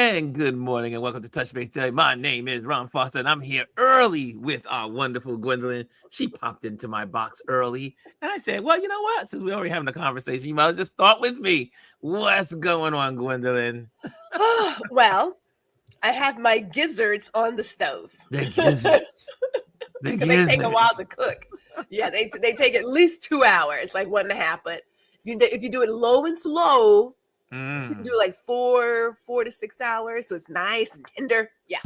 And good morning and welcome to Touchbase Daily. My name is Ron Foster and I'm here early with our wonderful Gwendolyn. She popped into my box early and I said, well, you know what? Since we're already having a conversation, you might as well just start with me. What's going on, Gwendolyn? Well, I have my gizzards on the stove. The gizzards. The gizzards. They take a while to cook. Yeah, they take at least 2 hours, like 1.5. But if you do it low and slow, you can do like 4 to 6 hours, so it's nice and tender. Yeah.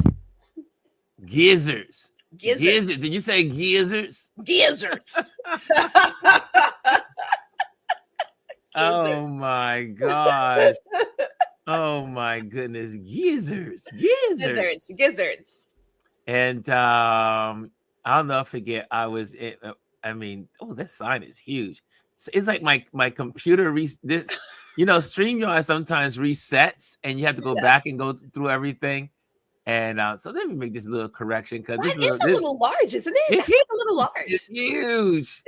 Gizzards. Gizzards. Did you say gizzards? Gizzards. Oh my gosh. Oh my goodness. Gizzards. Gizzards. And I'll never forget. This sign is huge. It's like my computer StreamYard sometimes resets and you have to go back and go through everything. And so let me make this little correction because this is a little large, isn't it? It's a little large. It's huge.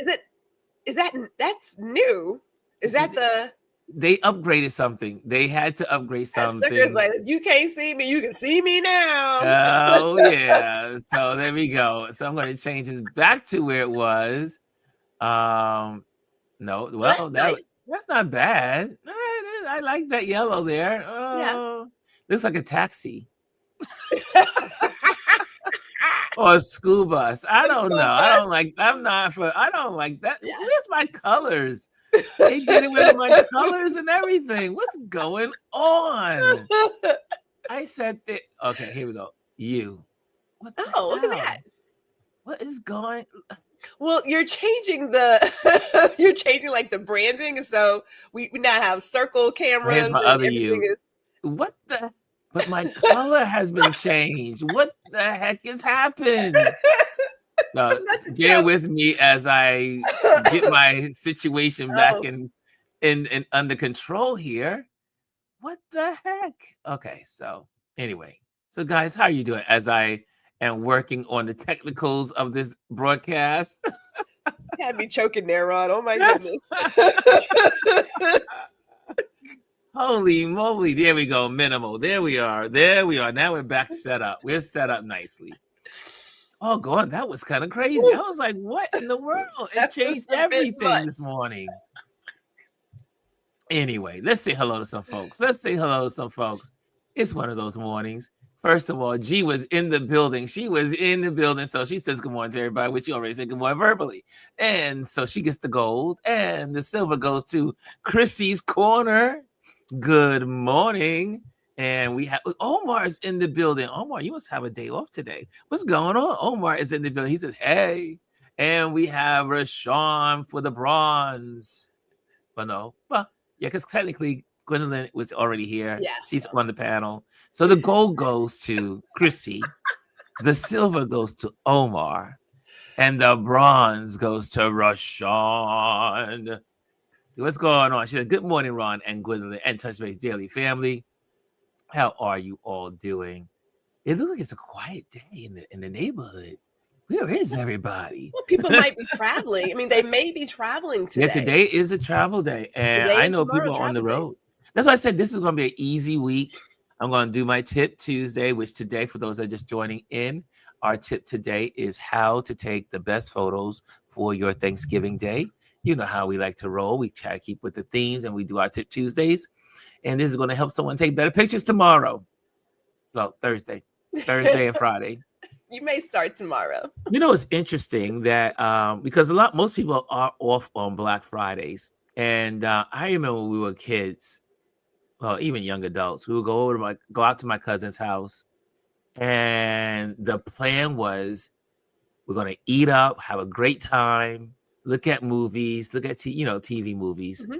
That's new? Is that they upgraded something? They had to upgrade something. Sucker's like, you can't see me, you can see me now. Oh yeah. So there we go. So I'm going to change this back to where it was. No, well, that's not bad. I like that yellow there. Looks like a taxi. Or a school bus. I don't know. I don't like that. Yeah. Where's my colors? They did it with my colors and everything. What's going on? I said that. Okay, here we go. You. What the hell? Look at that. What is going? Well, you're changing like the branding, so we now have circle cameras. Here's my other you. What the? But my color has been changed. What the heck has happened? So bear with me as I get my situation back in under control here. What the heck? Okay, so anyway, so guys, how are you doing? As I am working on the technicals of this broadcast. You had me choking there, Ron. Oh my goodness. Holy moly. There we go. Minimal. There we are. Now we're back set up. We're set up nicely. Oh, God, that was kind of crazy. I was like, what in the world? It changed everything this morning. Anyway, let's say hello to some folks. It's one of those mornings. First of all, G was in the building. She was in the building. So she says good morning to everybody, which you already said good morning verbally. And so she gets the gold. And the silver goes to Chrissy's Corner. Good morning. And we have Omar's in the building. Omar, you must have a day off today. What's going on? Omar is in the building. He says, hey. And we have Rashawn for the bronze. But no. Well, yeah, because technically Gwendolyn was already here. Yeah. She's on the panel. So the gold goes to Chrissy. The silver goes to Omar. And the bronze goes to Rashawn. What's going on? She said, good morning, Ron and Gwendolyn and Touchbase Daily family. How are you all doing? It looks like it's a quiet day in the neighborhood. Where is everybody? Well, people might be traveling. I mean, they may be traveling today. Yeah, today is a travel day. And I know people are on the road. That's why I said this is going to be an easy week. I'm going to do my tip Tuesday, which today, for those that are just joining in, our tip today is how to take the best photos for your Thanksgiving day. You know how we like to roll. We try to keep with the themes and we do our tip Tuesdays. And this is going to help someone take better pictures tomorrow. Well, Thursday and Friday. You may start tomorrow. You know, it's interesting that because most people are off on Black Fridays. And I remember when we were kids, well, even young adults, we would go out to my cousin's house. And the plan was we're going to eat up, have a great time, look at movies, look at TV movies. Mm-hmm.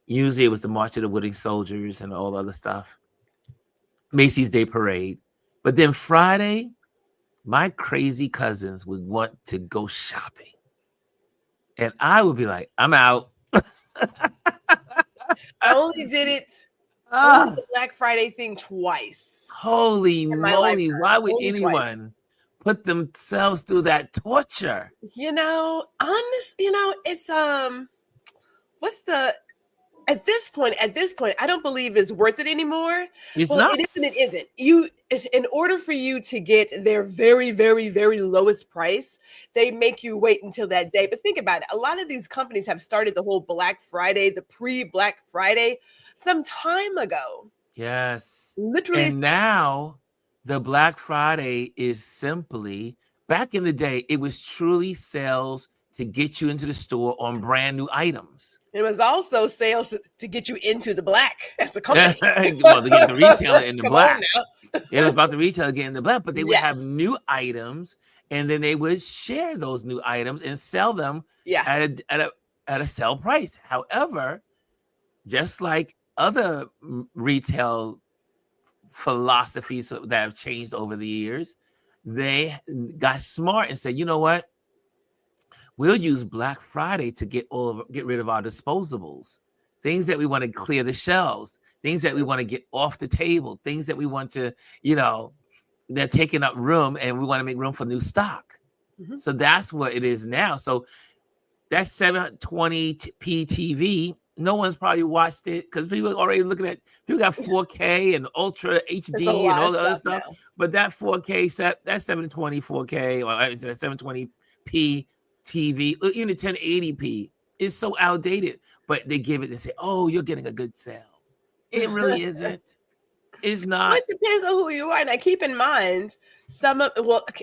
Usually it was the March of the Wooden Soldiers and all other stuff. Macy's Day Parade. But then Friday, my crazy cousins would want to go shopping. And I would be like, I'm out. I only did it the Black Friday thing twice. Holy moly. Why would anyone put themselves through that torture? It's At this point, I don't believe it's worth it anymore. It's Well, not. it is and it isn't. In order for you to get their very, very, very lowest price, they make you wait until that day. But think about it. A lot of these companies have started the whole Black Friday, the pre-Black Friday, some time ago. Yes. Literally, And now the Black Friday is simply, back in the day, it was truly sales to get you into the store on brand new items. it was also sales to get you into the black as a company. Well, to get the retailer in the Come on black. now. It was about the retailer getting the black, but they would have Yes. new items, and then they would share those new items and sell them Yeah. at a sell price. However, just like other retail philosophies that have changed over the years, they got smart and said, you know what? We'll use Black Friday to get rid of our disposables, things that we want to clear the shelves, things that we want to get off the table, things that we want to, they're taking up room, and we want to make room for new stock. Mhm. So that's what it is now. So that 720p TV, no one's probably watched it because people are already looking at, people got 4K and Ultra There's a HD and lot all of the other stuff stuff. now. But that 4K that 720 4K or 720p TV, or even 1080p is so outdated. But they give it, they say, oh, you're getting a good sale. It really isn't. It's Well, not. it depends on who you are. And I keep in mind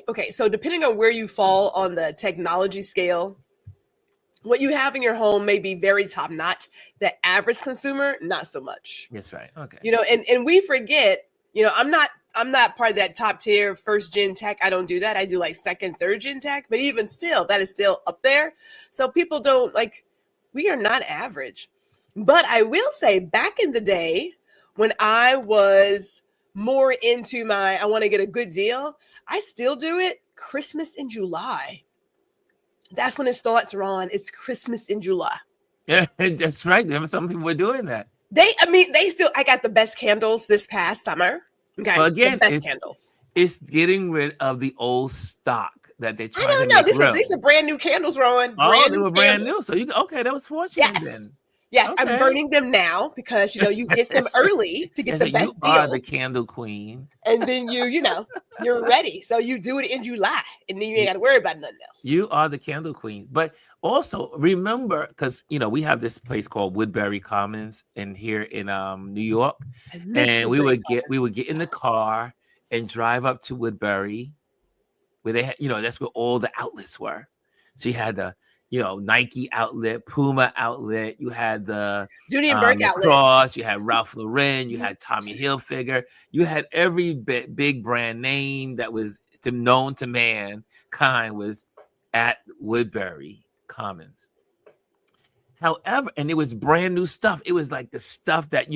okay, so depending on where you fall on the technology scale, what you have in your home may be very top notch. The average consumer, not so much. That's right. Okay. And we forget, I'm not part of that top tier first gen tech. I don't do that. I do like second, third gen tech, but even still, that is still up there. So people don't we are not average. But I will say back in the day when I was more into I want to get a good deal, I still do it Christmas in July. That's when it starts, Ron. It's Christmas in July. Yeah, that's right. Some people were doing that. I got the best candles this past summer. Okay. Well, again, the best candles. It's getting rid of the old stock that they're I trying to don't know. make room. These are brand new candles, Rowan. Oh, they were brand new. So that was fortunate Yes. then. Yes, Okay. I'm burning them now because you get them early to get the best deals. You are deals. the candle queen. And then you're ready. So you do it in July, and then you ain't got to worry about nothing else. You are the candle queen. But also remember, because we have this place called Woodbury Commons here in New York, and we would get in the car and drive up to Woodbury, where they had, that's where all the outlets were. So you had the Nike outlet, Puma outlet, you had the Dooney and Burke outlet, Cross, you had Ralph Lauren, you had Tommy Hilfiger, you had every big brand name that was known to mankind was at Woodbury Commons. However, and it was brand new stuff. It was like the stuff that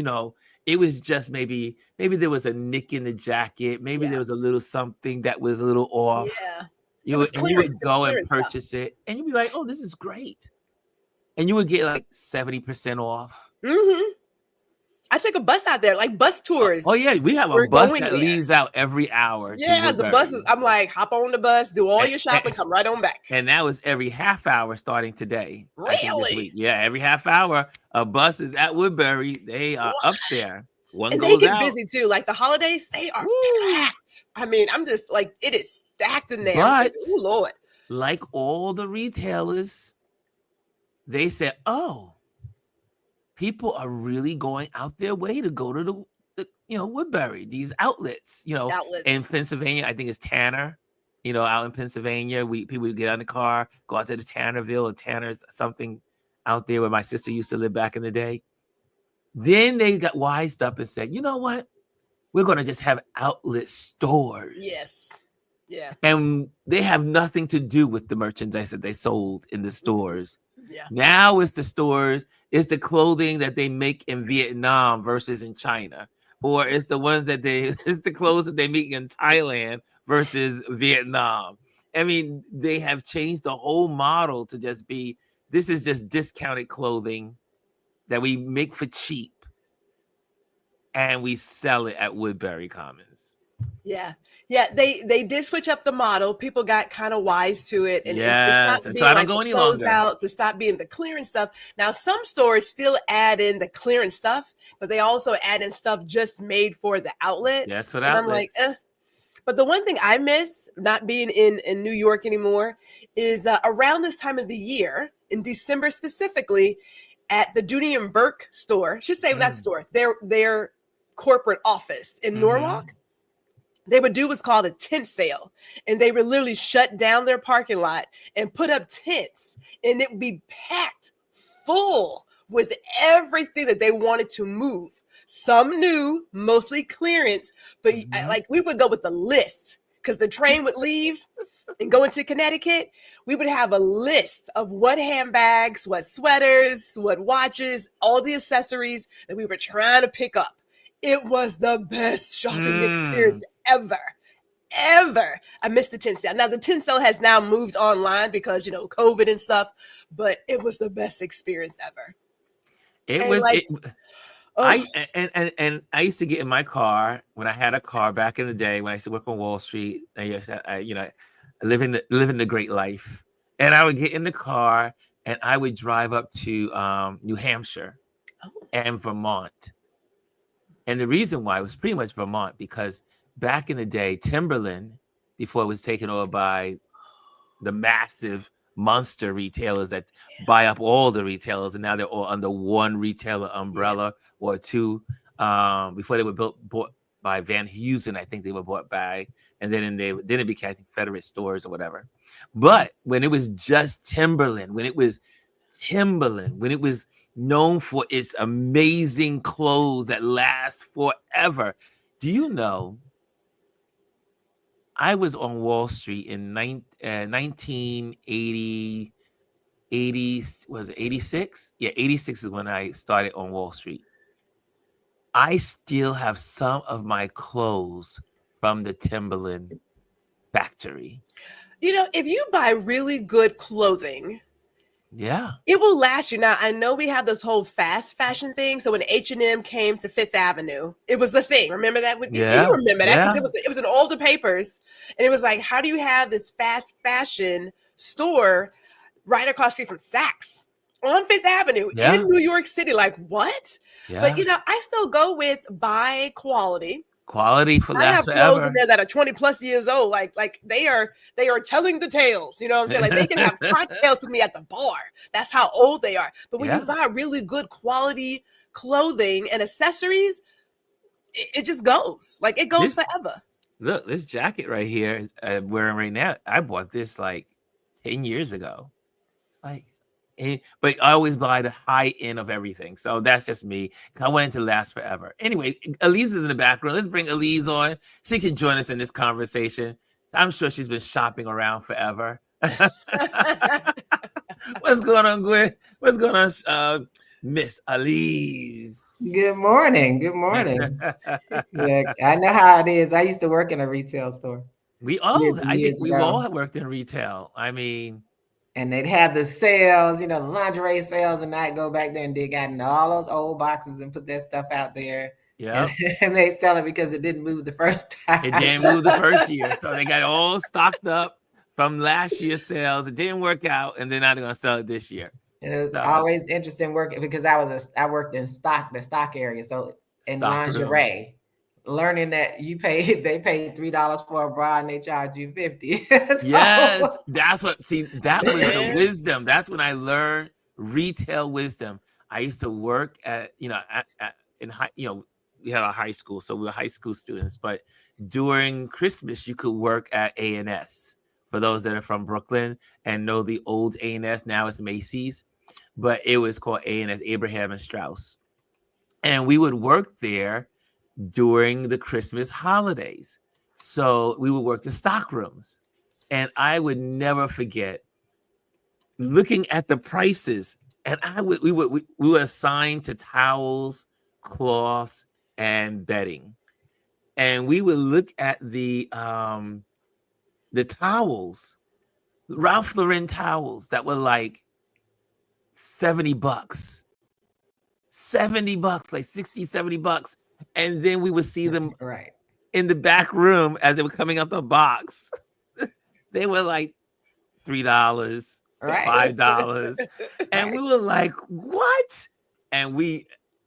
it was just maybe there was a nick in the jacket, maybe there was a little something that was a little off. Yeah. You would go and purchase it, and you'd be like, "Oh, this is great," and you would get like 70% off. Mm-hmm. I take a bus out there, like bus tours. Oh yeah, we have a bus that leaves out every hour. Yeah, the buses. I'm like, hop on the bus, do all your shopping, come right on back. And that was every half hour starting today. Really? Yeah, every half hour, a bus is at Woodbury. They are up there. And they get busy too. Like the holidays, they are packed. I mean, I'm just like, it is stacked in there. But oh Lord, like all the retailers, they said, "Oh, people are really going out their way to go to the Woodbury, these outlets, in Pennsylvania. I think it's Tanner, out in Pennsylvania. People would get on the car, go out to the Tannerville or Tanner's something out there where my sister used to live back in the day. Then they got wised up and said, you know what? We're going to just have outlet stores. Yes. Yeah. And they have nothing to do with the merchandise that they sold in the stores. Yeah. Now it's the stores, it's the clothing that they make in Vietnam versus in China. Or it's the ones it's the clothes that they make in Thailand versus Vietnam. I mean, they have changed the whole model to just be, this is just discounted clothing that we make for cheap, and we sell it at Woodbury Commons. Yeah. Yeah. They did switch up the model. People got kind of wise to it. And it stopped Yes. And so being I don't like go the any longer. closeouts. It stopped being the clearance stuff. Now, some stores still add in the clearance stuff, but they also add in stuff just made for the outlet. Yes, for the And I'm like, outlets. But the one thing I miss not being in New York anymore is around this time of the year, in December specifically, at the Dooney and Burke store, should say that Mm. store, their corporate office in Mm-hmm. Norwalk, they would do what's called a tent sale. And they would literally shut down their parking lot and put up tents, and it would be packed full with everything that they wanted to move. Some new, mostly clearance, but Mm-hmm. like we would go with the list because the train would leave and go into Connecticut. We would have a list of what handbags, what sweaters, what watches, all the accessories that we were trying to pick up. It was the best shopping Mm. experience ever. Ever. I missed the 10 sale. Now the 10 sale has now moved online because COVID and stuff, but it was the best experience ever. It And was like, it. oh And I used to get in my car when I had a car back in the day when I used to work on Wall Street. And yes, I living the great life. And I would get in the car and I would drive up to New Hampshire and Vermont. And the reason why was pretty much Vermont because back in the day, Timberland, before it was taken over by the massive monster retailers that buy up all the retailers, and now they're all under one retailer yeah. umbrella or two. Before they were bought by Van Heusen, I think they were bought by, and then it became Confederate stores or whatever. But when it was just Timberland, when it was known for its amazing clothes that last forever. Do you know I was on Wall Street in 1980, was it 86? Yeah, 86 is when I started on Wall Street. I still have some of my clothes from the Timberland factory. If you buy really good clothing, Yeah. it will last you. Now, I know we have this whole fast fashion thing. So when H&M came to Fifth Avenue, it was the thing. Remember that? You Yeah. remember that because Yeah. it was in all the papers, and it was like, how do you have this fast fashion store right across the street from Saks on Fifth Avenue in Yeah. New York City? Like what? But Yeah. I still go with buy quality. Quality for I last have clothes in forever. there that are 20 plus years old. Like they are telling the tales. You know what I'm saying? Like they can have cocktails with me at the bar. That's how old they are. But when you Yeah. buy really good quality clothing and accessories, it just goes. Like it goes This forever. Look, this jacket right here I'm wearing right now. I bought this like 10 years ago. It's like, but I always buy the high end of everything. So that's just me. I want it to last forever. Anyway, Elise is in the background. Let's bring Elise on. She can join us in this conversation. I'm sure she's been shopping around forever. What's going on, Gwen? What's going on, Miss Elise? Good morning. Good morning. Look, I know how it is. I used to work in a retail store years and I think years we've all ago, worked in retail. I mean, and they'd have the sales, the lingerie sales, and I'd go back there and dig out into all those old boxes and put that stuff out there. And, yeah. and they sell it because it didn't move the first time. It didn't move the first year. So they got it all stocked up from last year's sales. It didn't work out, and they're not going to sell it this year. And it was So, always interesting working because I worked in the stock area, so in stock room. lingerie, learning that they paid $3 for a bra and they charge you 50. Yes, that was the Man. wisdom. That's when I learned retail wisdom. I used to work at, in high, we had a high school, so we were high school students. But during Christmas, you could work at A&S. For those that are from Brooklyn and know the old A&S, now it's Macy's, but it was called A&S, Abraham and Strauss. And we would work there during the Christmas holidays. So we would work the stock rooms. And I would never forget looking at the prices. And we were assigned to towels, cloths, and bedding. And we would look at the towels, Ralph Lauren towels that were like $70, $70, like $60, $70. And then we would see them Right. in the back room as they were coming out the box. They were like $3, Right. $5, and we were like, "What?" And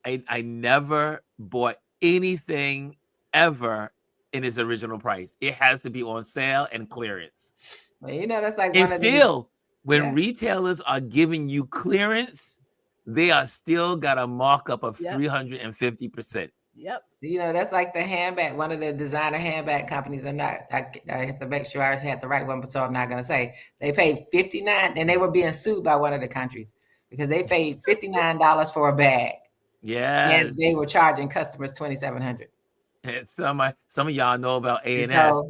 I never bought anything ever in its original price. It has to be on sale and clearance. Well, that's like And one of the still, when yeah. retailers are giving you clearance, they are still got a markup of 350%. Yep. That's like the handbag, one of the designer handbag companies. I have to make sure I had the right one, but so I'm not going to say. They paid $59, and they were being sued by one of the countries because they paid $59 for a bag. Yes. And they were charging customers $2,700. And some of y'all know about A&S. So,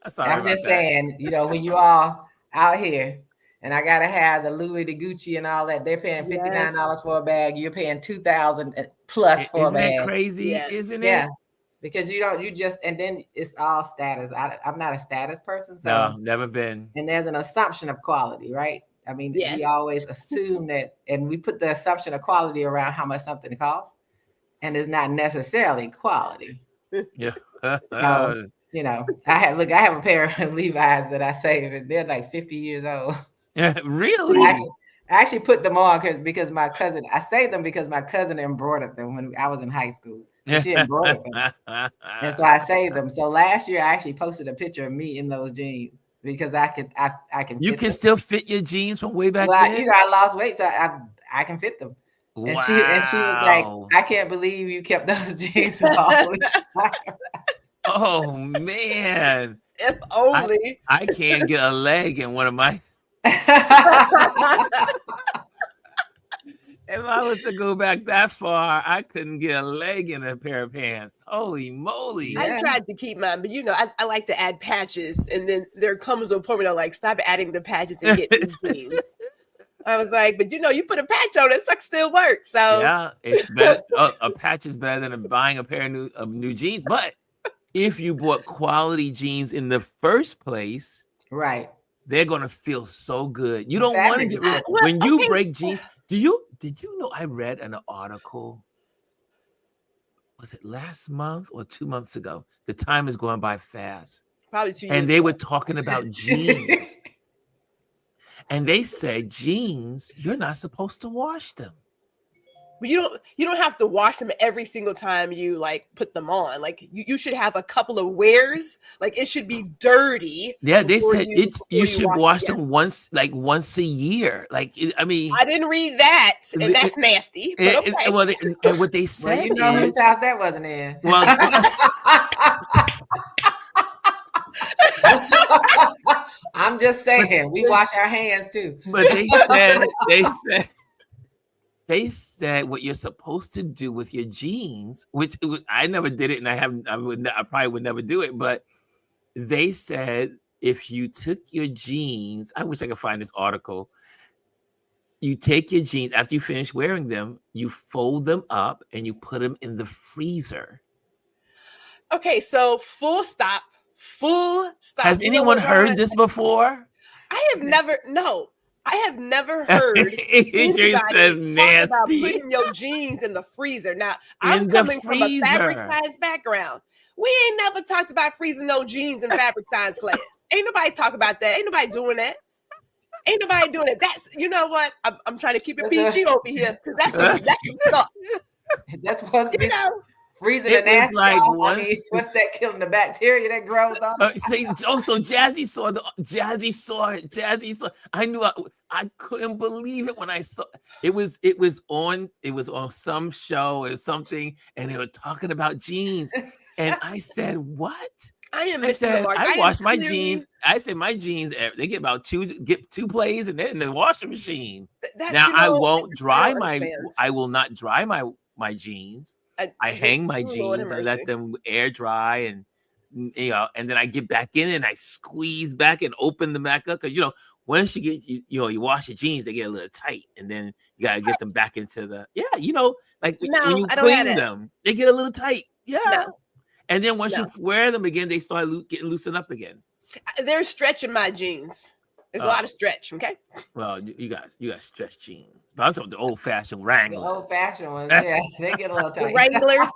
Sorry I'm about just that. saying, when you all out here, and I gotta have the Louis, the Gucci, and all that. They're paying $59 for a bag. You're paying $2,000 plus for a bag. Isn't that crazy? Yes. Isn't it? Yeah, because and then it's all status. I'm not a status person, so No, never been. And there's an assumption of quality, right? I mean, Yes. we always assume that, and we put the assumption of quality around how much something costs, and it's not necessarily quality. Yeah. So, I have a pair of Levi's that I saved, and they're like 50 years old. Yeah, really? I actually put them on because my cousin, I saved them because my cousin embroidered them when I was in high school. So she embroidered them. And so I saved them. So last year I actually posted a picture of me in those jeans because I can You fit can them. still fit your jeans from way back Well, then? I lost weight, so I can fit them. And Wow. she was like, I can't believe you kept those jeans for all this time. Oh man. If only. I can't get a leg in one of my If I was to go back that far, I couldn't get a leg in a pair of pants. Holy moly. Yeah. I tried to keep mine, but I like to add patches, and then there comes a point where I'm like, stop adding the patches and get new jeans. I was like, but you put a patch on it, sucks still works. So yeah, it's better. A patch is better than buying a pair of new jeans. But if you bought quality jeans in the first place, Right, they're gonna feel so good. You don't want to get rid of Well, when you okay. break jeans. Did you know I read an article? Was it last month or 2 months ago? The time is going by fast. Probably 2 years And they ago. were talking about jeans. And they said jeans, you're not supposed to wash them. But you don't have to wash them every single time you like put them on. Like you should have a couple of wears. Like it should be dirty. Yeah, they said you should wash them. them once a year. Like I mean, I didn't read that, and that's nasty. But okay. And what they said whose house that wasn't in. Well, I'm just saying, we wash our hands too. But they said what you're supposed to do with your jeans, which I never did it, and I probably would never do it. But they said if you took your jeans, I wish I could find this article. You take your jeans after you finish wearing them, you fold them up and you put them in the freezer. Okay, so full stop. Has anyone heard this before? I have never heard AJ says nasty about putting your jeans in the freezer. Now, I'm coming from a fabric science background. We ain't never talked about freezing no jeans in fabric science class. Ain't nobody talk about that. Ain't nobody doing that. Ain't nobody doing it. That's, you know what? I'm trying to keep it PG over here because that's some stuff. That's supposed to be freezing it the nasty. Like what's that killing the bacteria that grows on? So Jazzy saw it. I knew I couldn't believe it when I saw it was on some show or something, and they were talking about jeans, and I said, "What?" I wash my jeans. I said my jeans, they get about two plays and they're in the washing machine. I will not dry my jeans. I hang my jeans and let them air dry, and and then I get back in and I squeeze back and open them back up, because once you get you wash your jeans, they get a little tight, and then you gotta get them back into the when you clean them, they get a little tight. Yeah. No. And then once you wear them again, they start getting loosened up again. They're stretching my jeans. There's a lot of stretch, okay? Well, you got stretch jeans. But I'm talking the old-fashioned The Wranglers. old-fashioned ones, yeah, they get a little The tight. Wranglers.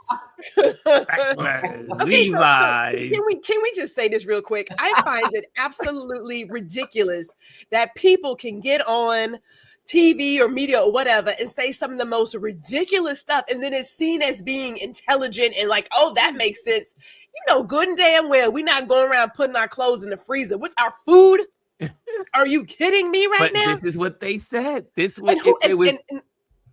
Wranglers, Okay, so Levi's. can we just say this real quick? I find it absolutely ridiculous that people can get on TV or media or whatever and say some of the most ridiculous stuff, and then it's seen as being intelligent and like, oh, that makes sense. You know, good and damn well, we're not going around putting our clothes in the freezer with our food. Are you kidding me right But now? this is what they said. This was And who, it was.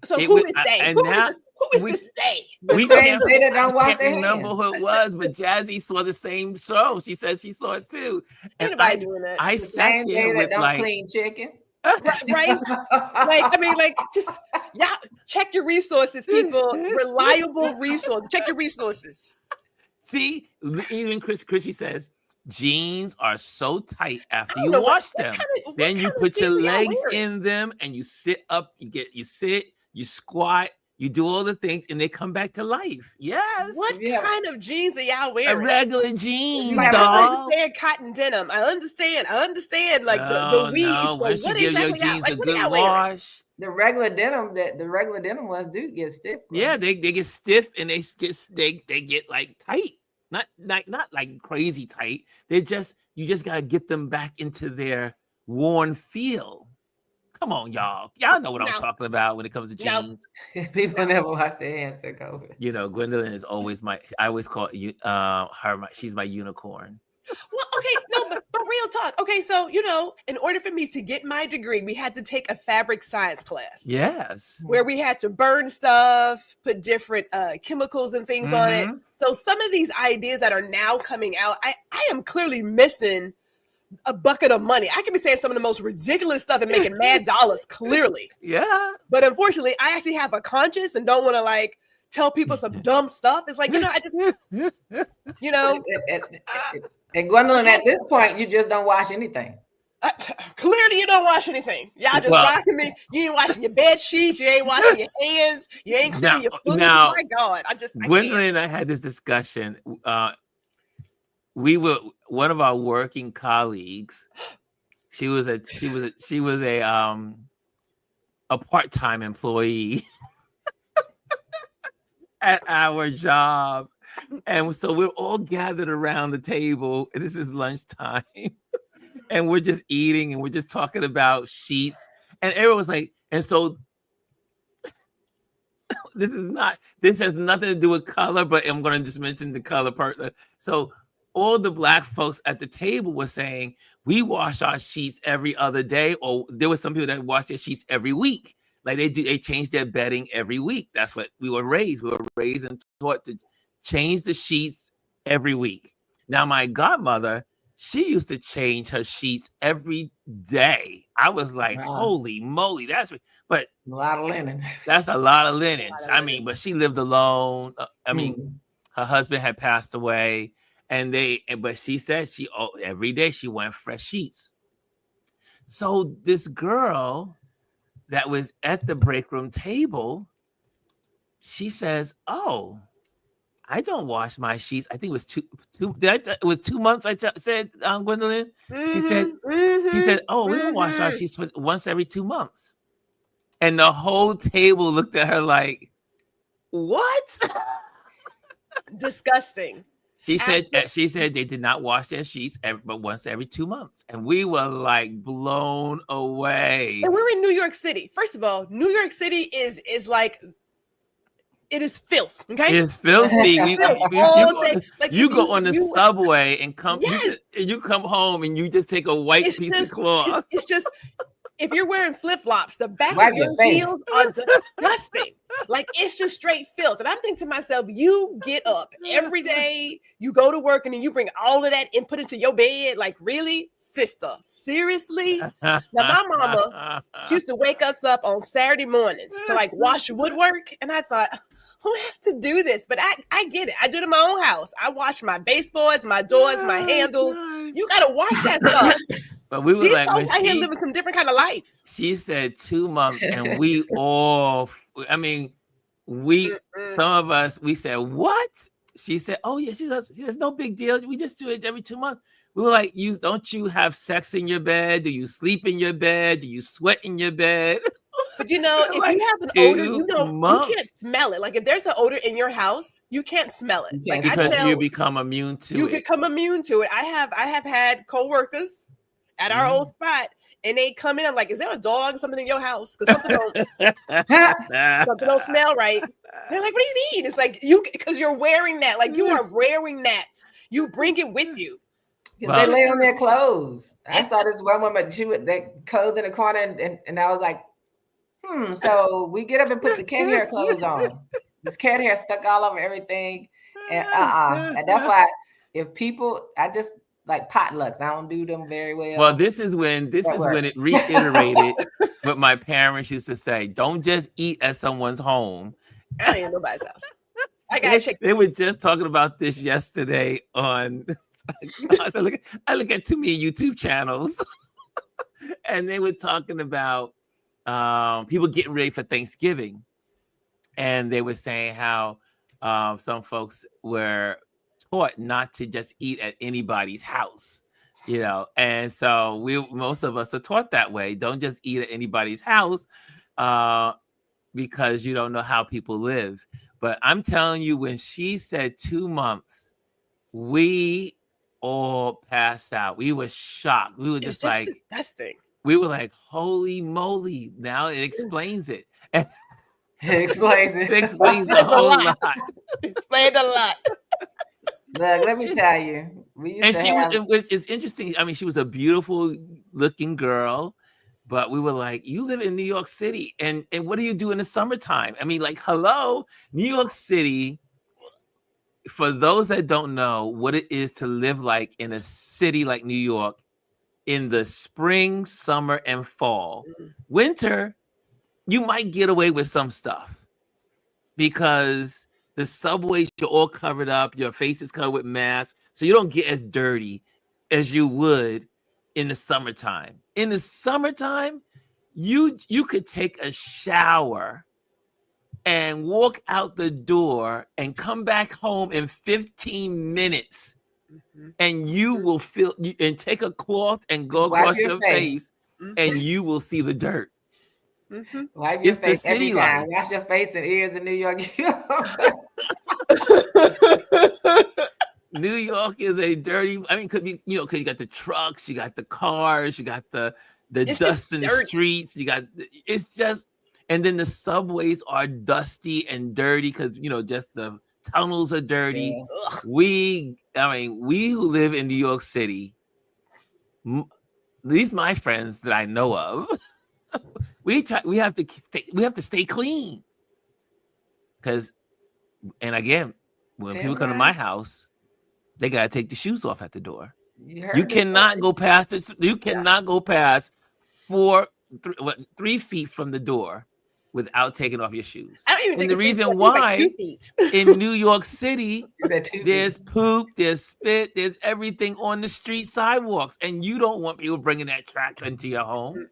so it who was- is they? and Who now is we- this they? The We same can't- day that don't I wash can't their remember hands. who it was, but Jazzy saw the same show. She said she saw it too. And Anybody doing that? I The sat same day there that with don't like, clean chicken. Right? Like, I mean, like, just yeah, check your resources, people. Reliable resources. Check your resources. see, even Chrissy says jeans are so tight after I you don't know wash them. Then you put your legs in. in them and you sit up. You sit, you squat, you do all the things, and they come back to life. Yes. What Yeah. kind of jeans are y'all A wearing? regular jeans, Like, I dog. understand cotton denim. I understand. Like the weave. No. So Once you what give your exactly y'all- jeans like, a what are good y'all wearing? The wash, regular denim ones do get stiff. yeah, they get stiff and they get like tight. Not like crazy tight. You just gotta get them back into their worn feel. Come on, y'all. Y'all know what I'm No. talking about when it comes to No. jeans. People never wash their hands to COVID. You know, Gwendolyn is always I always call she's my unicorn. Well, okay, no, but real talk. Okay, so in order for me to get my degree, we had to take a fabric science class. Yes. Where we had to burn stuff, put different chemicals and things on it. Mhm. So some of these ideas that are now coming out, I am clearly missing a bucket of money. I could be saying some of the most ridiculous stuff and making mad dollars, clearly. Yeah. But unfortunately, I actually have a conscience and don't want to like tell people some dumb stuff. It's like, I just, And Gwendolyn, at this point, you just don't wash anything. Clearly you don't wash anything. Y'all just rocking me. You ain't washing your bed sheets. You ain't washing your hands. You ain't cleaning your food. Now, My God, I Gwendolyn and I had this discussion. One of our working colleagues. She was a part-time employee at our job. And so we're all gathered around the table, and this is lunchtime, and we're just eating and we're just talking about sheets. And everyone was like, and so this has nothing to do with color, but I'm going to just mention the color part. So all the Black folks at the table were saying, we wash our sheets every other day, or there were some people that wash their sheets every week. Like they change their bedding every week. That's what we were raised. We were raised and taught to change the sheets every week. Now, my godmother, she used to change her sheets every day. I was like, holy moly, but a lot of linen. That's a lot of linen. I mean, but she lived alone. Her husband had passed away, but she said every day she went fresh sheets. So this girl that was at the break room table, she says, "Oh, I don't wash my sheets." I think it was it was 2 months. I said, Gwendolyn. She said, "Oh, we don't wash our sheets once every 2 months." And the whole table looked at her like, "What?" Disgusting. She said they did not wash their sheets but once every 2 months, and we were like blown away. And we're in New York City. First of all, New York City is like, it is filth. Okay, it is filthy. You go on the subway and you come home and you just take a white piece of cloth. It's just if you're wearing flip-flops, the back of your heels are disgusting. Like, it's just straight filth. And I'm thinking to myself, you get up every day, you go to work, and then you bring all of that and put it to your bed. Like, really? Sister, seriously? Now, my mama, she used to wake us up on Saturday mornings to, like, wash woodwork. And I thought, who has to do this? But I get it. I do it in my own house. I wash my baseboards, my doors, my handles. You got to wash that stuff. But we were These like, folks out here living some different kind of life. She said 2 months, and we all, some of us, we said, what? She said, oh yeah, she does. There's no big deal. We just do it every 2 months. We were like, don't you have sex in your bed? Do you sleep in your bed? Do you sweat in your bed? But if like you have an odor, 2 you months. can't smell it. Like if there's an odor in your house, you can't smell it. Like I Because you tell become immune to you it. become immune to it. I have had coworkers at our old spot, and they come in. I'm like, is there a dog, something in your house? Because something don't smell right. They're like, what do you mean? It's like because you're wearing that. Like you are wearing that. You bring it with you. Because they lay on their clothes. I saw this one woman, they clothes in the corner, and I was like, so we get up and put the cat hair clothes on. This cat hair stuck all over everything. And and that's why I just like potlucks. I don't do them very well. Well, this is when it reiterated what my parents used to say: don't just eat at someone's home. I ain't nobody's house. I gotta check. They were just talking about this yesterday on. I look at too many YouTube channels, and they were talking about people getting ready for Thanksgiving, and they were saying how some folks were taught not to just eat at anybody's house, and so most of us are taught that way. Don't just eat at anybody's house because you don't know how people live. But I'm telling you, when she said 2 months, we all passed out. We were shocked. We were just like disgusting. We were like, holy moly. Now it explains it. It explains it. It explains a whole lot. Explained a lot. Look, let me tell you. It's interesting. I mean, she was a beautiful looking girl, but we were like, you live in New York City. And what do you do in the summertime? I mean, like, hello, New York City. For those that don't know what it is to live like in a city like New York in the spring, summer, and fall, winter, you might get away with some stuff because the subways, you're all covered up, your face is covered with masks, so you don't get as dirty as you would in the summertime. In the summertime, you could take a shower and walk out the door and come back home in 15 minutes. And you will feel and take a cloth and go across your face and you will see the dirt. Wipe your face every time. Wash your face and ears in New York. New York is a dirty. I mean, could be because you got the trucks, you got the cars, you got the dust in the streets. It's just, and then the subways are dusty and dirty because just the tunnels are dirty. Yeah. We who live in New York City, at least my friends that I know of, we have to stay clean. Because, and again, when people come to my house, they gotta take the shoes off at the door. You cannot go past it. You cannot go past 3 feet from the door without taking off your shoes. I don't even think the reason why in New York City, there's poop, there's spit, there's everything on the street sidewalks, and you don't want people bringing that trash into your home.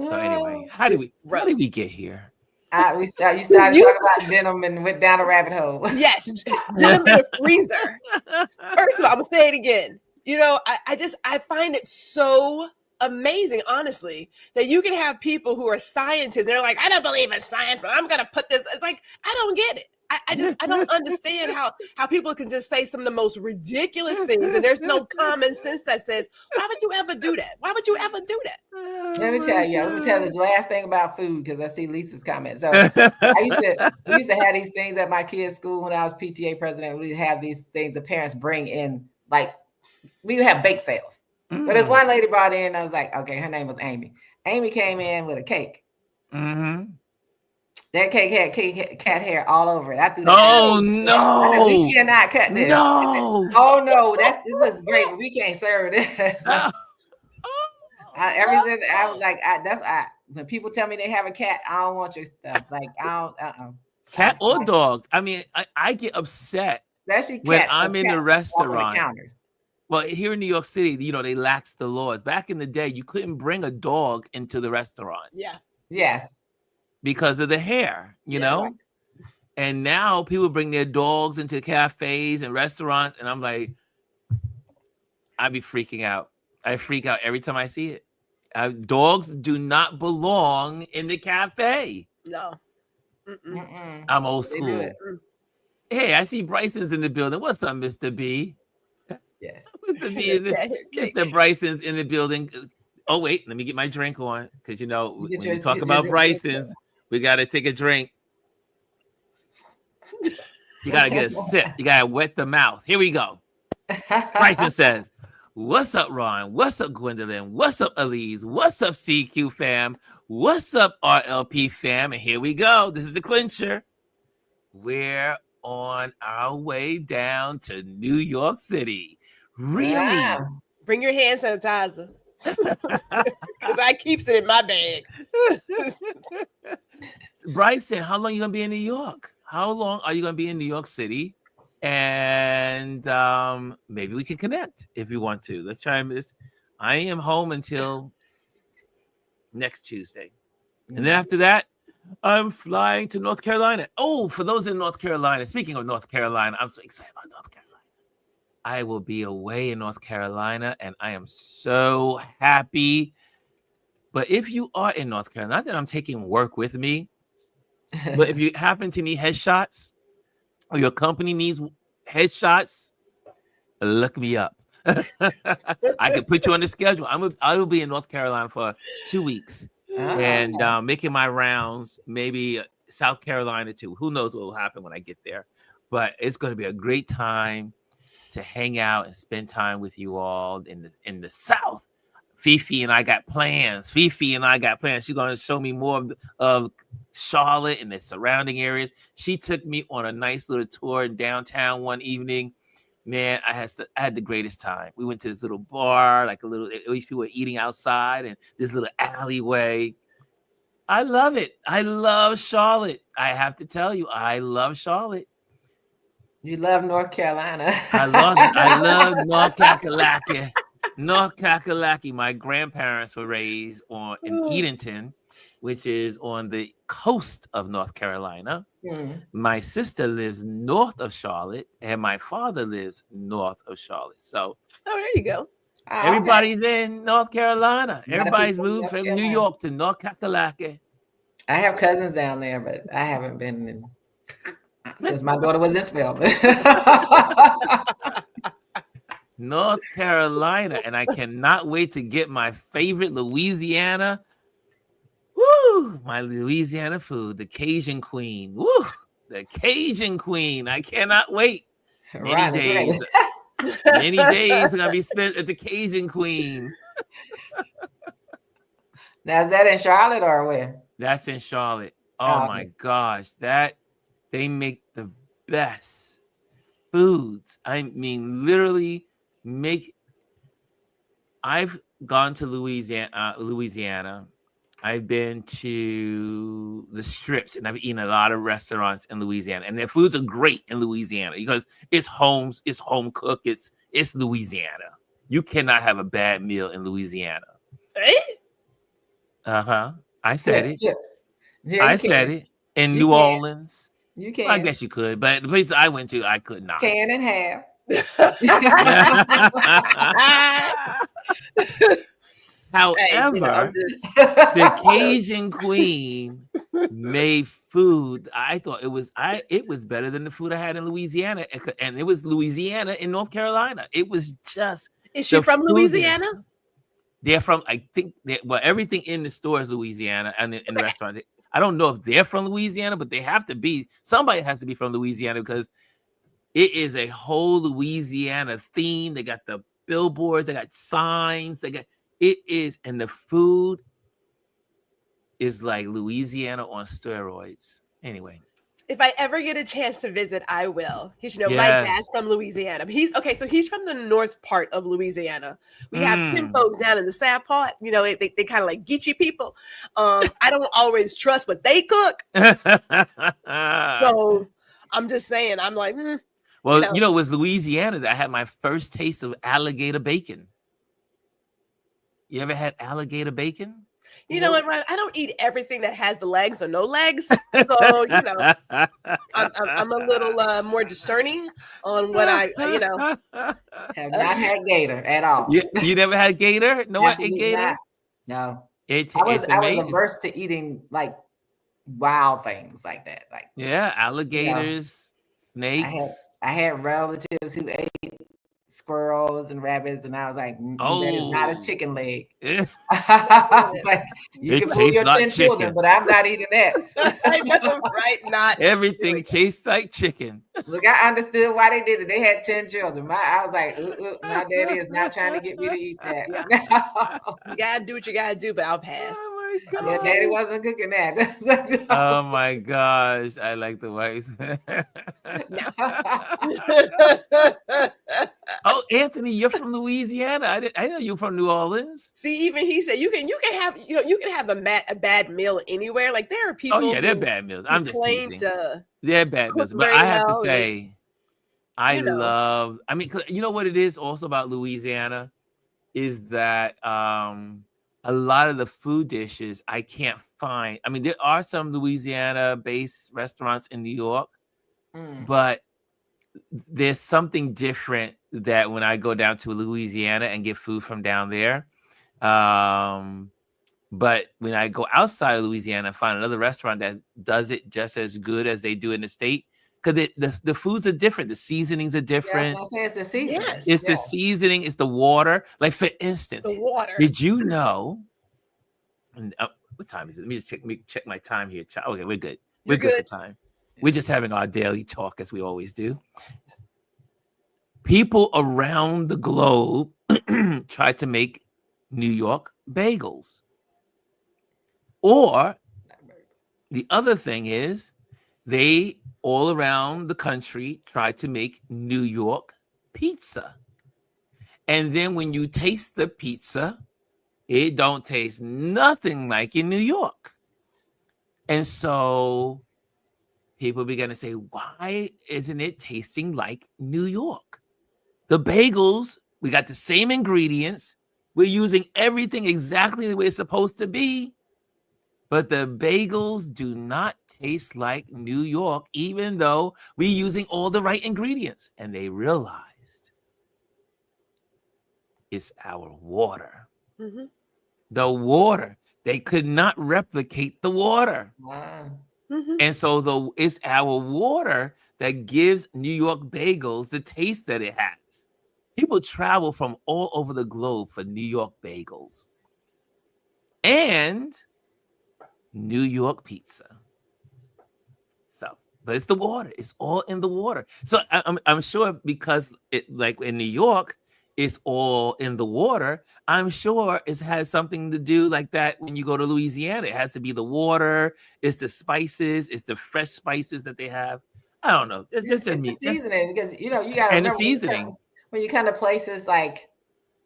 So anyway, how did we get here? You started talking about denim and went down a rabbit hole. Yes, denim in a freezer. First of all, I'm gonna say it again. I find it so amazing, honestly, that you can have people who are scientists. They're like, I don't believe in science, but I'm gonna put this. It's like, I don't get it. I don't understand how people can just say some of the most ridiculous things, and there's no common sense that says, why would you ever do that? Why would you ever do that? Let me tell you the last thing about food, because I see Lisa's comment. So we used to have these things at my kids' school when I was PTA president. We'd have these things the parents bring in, like we would have bake sales. But there's one lady brought in, I was like, okay, her name was Amy. Amy came in with a cake. That cake had cat hair all over it. I threw that. Oh no! I said, we cannot cut this. No! Oh no, it looks great, but we can't serve this. Everything I was like, when people tell me they have a cat, I don't want your stuff. Like I don't. Cat or dog? I mean, I get upset when I'm in the restaurant. Well, here in New York City, they lax the laws. Back in the day, you couldn't bring a dog into the restaurant. Yeah. Yes. Because of the hair, know? And now people bring their dogs into cafes and restaurants. And I'm like, I be freaking out. I freak out every time I see it. Dogs do not belong in the cafe. No. I'm old They do school. it. Hey, I see Bryson's in the building. What's up, Mr. B? Yes. Mr. B, Mr. Bryson's in the building. Oh, wait, let me get my drink on. Because, you know, when we talk about Bryson's, we got to take a drink. You got to get a sip. You got to wet the mouth. Here we go. Bryson says, what's up, Ron? What's up, Gwendolyn? What's up, Elise? What's up, CQ fam? What's up, RLP fam? And here we go. This is the clincher. We're on our way down to New York City. Really? Wow. Bring your hand sanitizer. Because I keeps it in my bag. Bryson, how long are you going to be in New York? How long are you going to be in New York City? And maybe we can connect if you want to. Let's try this. I am home until next Tuesday. And then after that, I'm flying to North Carolina. Oh, for those in North Carolina, speaking of North Carolina, I'm so excited about North Carolina. I will be away in North Carolina, and I am so happy. But if you are in North Carolina, not that I'm taking work with me, but if you happen to need headshots or your company needs headshots, look me up. I can put you on the schedule. I will be in North Carolina for 2 weeks and making my rounds, maybe South Carolina too. Who knows what will happen when I get there? But it's going to be a great time to hang out and spend time with you all in the South. Fifi and I got plans. She's going to show me more of Charlotte and the surrounding areas. She took me on a nice little tour in downtown one evening. Man, I had the greatest time. We went to this little bar, like these people were eating outside, and this little alleyway. I love it. I love Charlotte. I have to tell you, I love Charlotte. You love North Carolina. I love North Kakalaki. North Kakalaki. My grandparents were raised in Edenton, which is on the coast of North Carolina. My sister lives north of Charlotte, and my father lives north of Charlotte. So, there you go. Everybody's in North Carolina. Everybody's moved from New York to North Kakalaki. I have cousins down there, but I haven't been since my daughter was in Spelman. North Carolina, and I cannot wait to get my favorite Louisiana. Woo! My Louisiana food, the Cajun Queen. Woo! The Cajun Queen. I cannot wait. Many days are gonna be spent at the Cajun Queen. Now, is that in Charlotte or where? That's in Charlotte. Oh my gosh, they make the best foods. I mean, literally I've gone to Louisiana. I've been to the strips, and I've eaten a lot of restaurants in Louisiana, and their foods are great in Louisiana because it's home cooked. It's Louisiana. You cannot have a bad meal in Louisiana. I said it. Yeah, I said it. In New Orleans. You can. Well, I guess you could, but the places I went to, I could not. Can and have. However, the Cajun Queen made food. I thought it was better than the food I had in Louisiana, and it was Louisiana in North Carolina. It was just. Is she from Louisiana? They're from. I think everything in the store is Louisiana, and in the restaurant. I don't know if they're from Louisiana, but they have to be. Somebody has to be from Louisiana because it is a whole Louisiana theme. They got the billboards, they got signs, and the food is like Louisiana on steroids. Anyway. If I ever get a chance to visit, I will. Because my dad's from Louisiana. He's from the north part of Louisiana. We have kinfolk down in the south part. They kind of like Geechee people. I don't always trust what they cook. So I'm just saying, I'm like, Well, it was Louisiana that I had my first taste of alligator bacon. You ever had alligator bacon? You know what, Ryan? I don't eat everything that has the legs or no legs. So, I'm a little more discerning on what I. Have not had gator at all. You never had gator? No one ate gator? Not. No. It's I was amazing. averse to eating like wild things like that. Like alligators, snakes. I had relatives who ate squirrels and rabbits, and I was like, that is not a chicken leg. I was like, you can fool your 10 children, but I'm not eating that. I know, right? Not everything tastes like chicken. Look, I understood why they did it. They had 10 children. I was like, my daddy is not trying to get me to eat that. You gotta do what you gotta do, but I'll pass. Oh my God. Yeah, daddy wasn't cooking that. Oh my gosh, I like the whites. Oh, Anthony, you're from Louisiana. I know you're from New Orleans. See, even he said you can have a bad meal anywhere. Like there are people. Oh yeah, they're bad meals. I'm just teasing. They're bad meals, but I have to say, I mean, you know what it is also about Louisiana is that a lot of the food dishes I can't find. I mean, there are some Louisiana-based restaurants in New York, but there's something different that when I go down to Louisiana and get food from down there. But when I go outside of Louisiana and find another restaurant that does it just as good as they do in the state, because the foods are different, the seasonings are different. Yeah, it's the seasoning. Yes. It's the seasoning, it's the water. Like for instance, the water. Did you know? And, what time is it? Let me just check my time here. Okay, we're good. We're good for time. We're just having our daily talk as we always do. People around the globe try to make New York bagels. Or the other thing is they all around the country try to make New York pizza. And then when you taste the pizza, it don't taste nothing like in New York. And so people begin to say, why isn't it tasting like New York? The bagels, we got the same ingredients. We're using everything exactly the way it's supposed to be. But the bagels do not taste like New York, even though we're using all the right ingredients. And they realized it's our water. Mm-hmm. The water. They could not replicate the water. Wow. Mm-hmm. And so it's our water that gives New York bagels the taste that it has. People travel from all over the globe for New York bagels. And New York pizza. So, but it's the water. It's all in the water. So I'm sure because it, like in New York, it's all in the water. I'm sure it has something to do like that when you go to Louisiana. It has to be the water. It's the spices. It's the fresh spices that they have. I don't know. It's just the seasoning because you got to remember the seasoning when you come to places like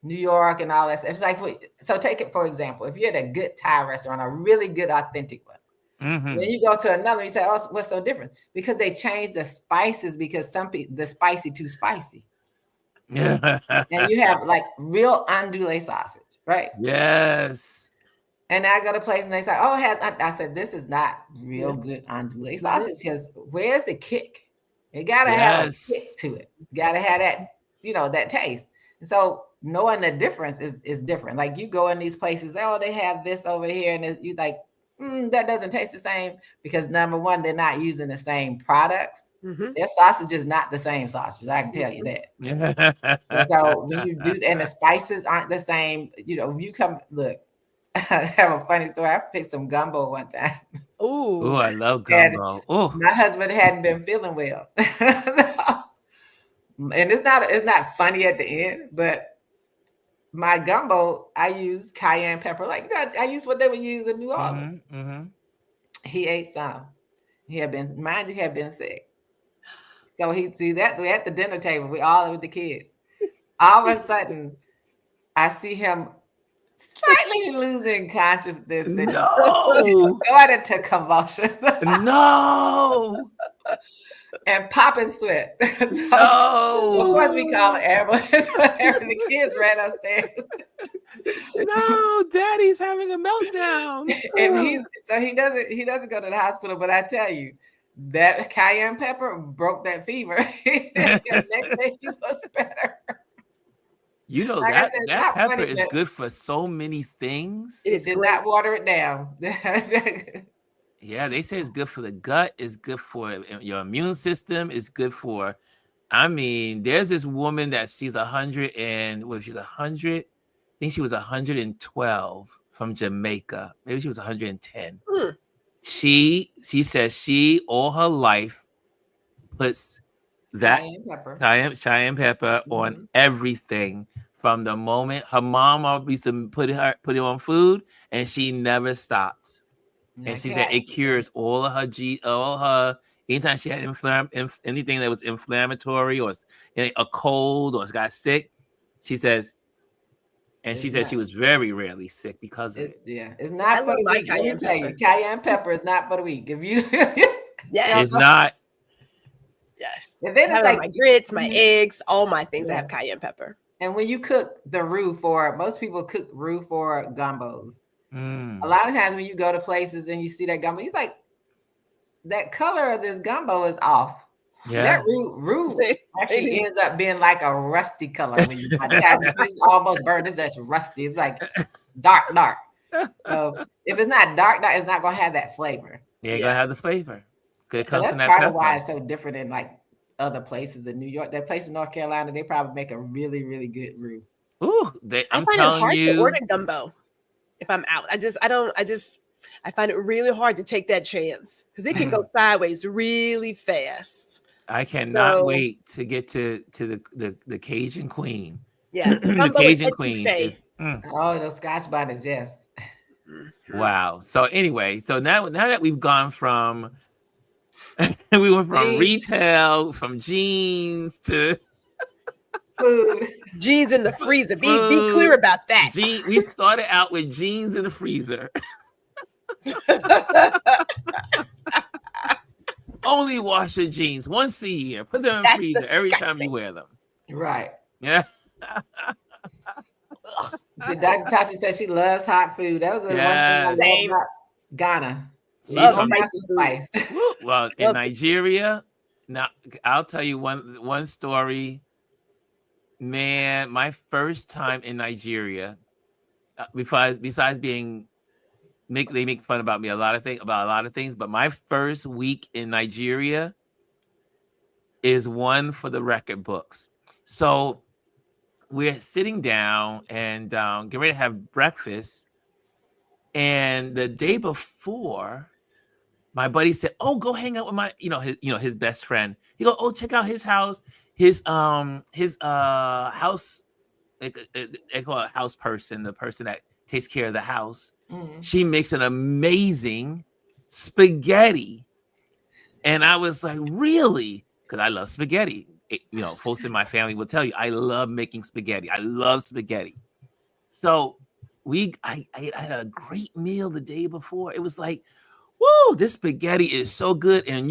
New York and all that. It's like, so take it for example. If you're at a good Thai restaurant, a really good authentic one, then you go to another, you say, "Oh, what's so different?" Because they changed the spices because some people the spicy too spicy. Yeah, and you have like real andouille sausage, right? Yes. And I go to a place and they say, "Oh, it has." I said, "This is not real good andouille sausage because where's the kick? You gotta have a kick to it. You gotta have that, that taste." And so knowing the difference is different. Like you go in these places, oh, they have this over here, and you like, that doesn't taste the same because number one, they're not using the same products. Mm-hmm. Their sausage is not the same sausage. I can tell you that. And so when you do, and the spices aren't the same, you come look. I have a funny story. I picked some gumbo one time. Oh, I love gumbo. Oh, my husband hadn't been feeling well, and it's not funny at the end, but my gumbo, I use cayenne pepper. Like I use what they would use in New Orleans. Mm-hmm. He ate some. He had been sick. So we at the dinner table, we all with the kids. All of a sudden, I see him slightly losing consciousness and going into convulsions. No. And popping sweat. So, of course, we call an ambulance. Whenever the kids ran upstairs. No, Daddy's having a meltdown. And he doesn't go to the hospital, but I tell you, that cayenne pepper broke that fever. The next day he was better. You know, Like I said, it's that not pepper funny, is but good for so many things. It is did great. not water it down. Yeah, they say it's good for the gut, it's good for your immune system, it's good for, I mean, there's this woman that she's 100 and well, she's 100, I think she was 112 from Jamaica. Maybe she was 110. Hmm. She says she all her life puts that cayenne pepper on everything from the moment her mom used to put it on food, and she never stops. And she said it cures all of her anytime she had anything that was inflammatory or a cold or got sick. She says, and she said she was very rarely sick because of it. Yeah, it's not for the weak. Let me tell you, cayenne pepper is not for the weak. If you, it's not. Yes. And then it's like my grits, my eggs, all my things that have cayenne pepper. And when you cook the roux most people cook roux for gumbos. A lot of times when you go to places and you see that gumbo, you're like, that color of this gumbo is off. Yeah. That roux actually ends up being like a rusty color when you find it. It's almost burned. It's just rusty. It's like dark. So if it's not dark, it's not gonna have that flavor. Yeah, it's gonna have the flavor. So that's part of why it's so different in like other places in New York. That place in North Carolina, they probably make a really, really good roux. Ooh, I'm telling you, to order gumbo if I'm out. I find it really hard to take that chance because it can go sideways really fast. I cannot wait to get to the Cajun Queen. Yeah, the Cajun Queen is. Oh, those Scotch bonnets, yes. Wow. So anyway, so now that we've gone from, we went from retail, from jeans to food. Jeans in the freezer. Be clear about that. We started out with jeans in the freezer. Only wash your jeans once a year. Put them in the freezer every time you wear them. Right. Yeah. See, Dr. Tachi said she loves hot food. That was the one thing I love about Ghana. Love spice. Well, in Nigeria, now I'll tell you one story. Man, my first time in Nigeria, besides being they make fun about me about a lot of things, but my first week in Nigeria is one for the record books. So we're sitting down and getting ready to have breakfast, and the day before, my buddy said, "Oh, go hang out with my, his best friend." He go, "Oh, check out his house. His house. They call it house person, the person that takes care of the house. She makes an amazing spaghetti." And I was like, "Really?" Because I love spaghetti. Folks in my family will tell you I love making spaghetti. I love spaghetti. So I had a great meal the day before. It was like, whoa, this spaghetti is so good. And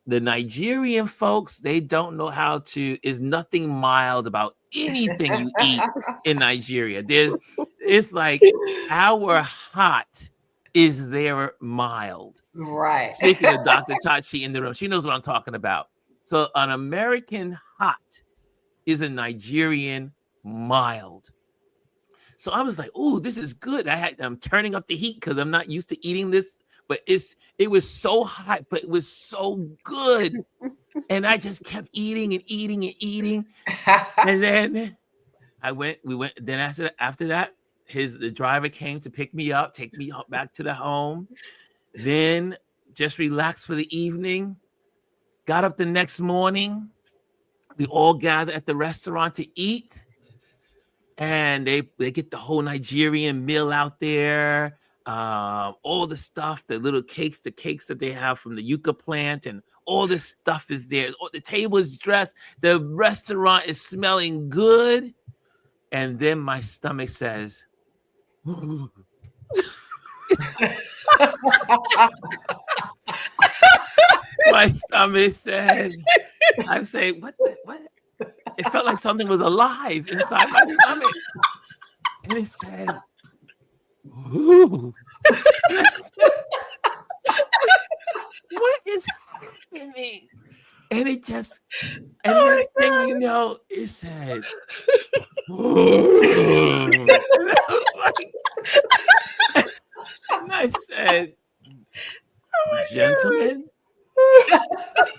the Nigerian folks, they don't know is nothing mild about anything you eat in Nigeria. It's like our hot is their mild. Right. Speaking of Dr. Tachi in the room, she knows what I'm talking about. So an American hot is a Nigerian mild. So I was like, "Ooh, this is good." I'm turning up the heat because I'm not used to eating this, but it was so hot, but it was so good. And I just kept eating and eating and eating. And then we went. Then after that, the driver came to pick me up, take me back to the home. Then just relaxed for the evening. Got up the next morning. We all gathered at the restaurant to eat. And they get the whole Nigerian meal out there. All the stuff, the little cakes, the cakes that they have from the yucca plant, and all this stuff is there. The table is dressed. The restaurant is smelling good. And then my stomach says, my stomach said, I'm saying, what? It felt like something was alive inside my stomach. And it said, Ooh. What is happening? And it just, and next thing you know, it said, and I said, gentlemen,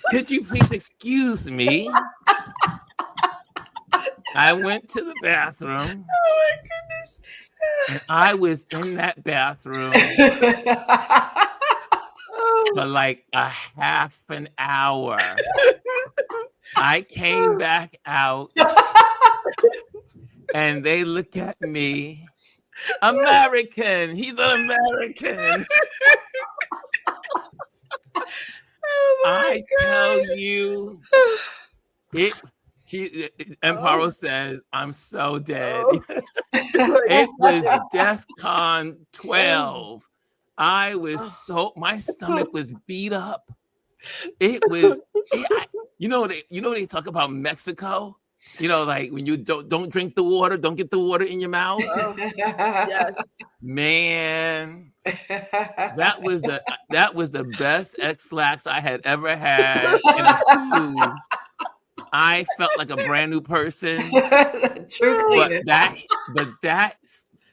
could you please excuse me? I went to the bathroom. Oh my goodness. And I was in that bathroom for like a half an hour. I came back out and they look at me. American. He's an American. I tell you, Amparo says, I'm so dead. It was DEFCON 12. I was my stomach was beat up. It was, they talk about Mexico. Like when you don't drink the water, don't get the water in your mouth. Yes. Man, that was the best X-Lax I had ever had in a food. I felt like a brand new person. True cleaner. But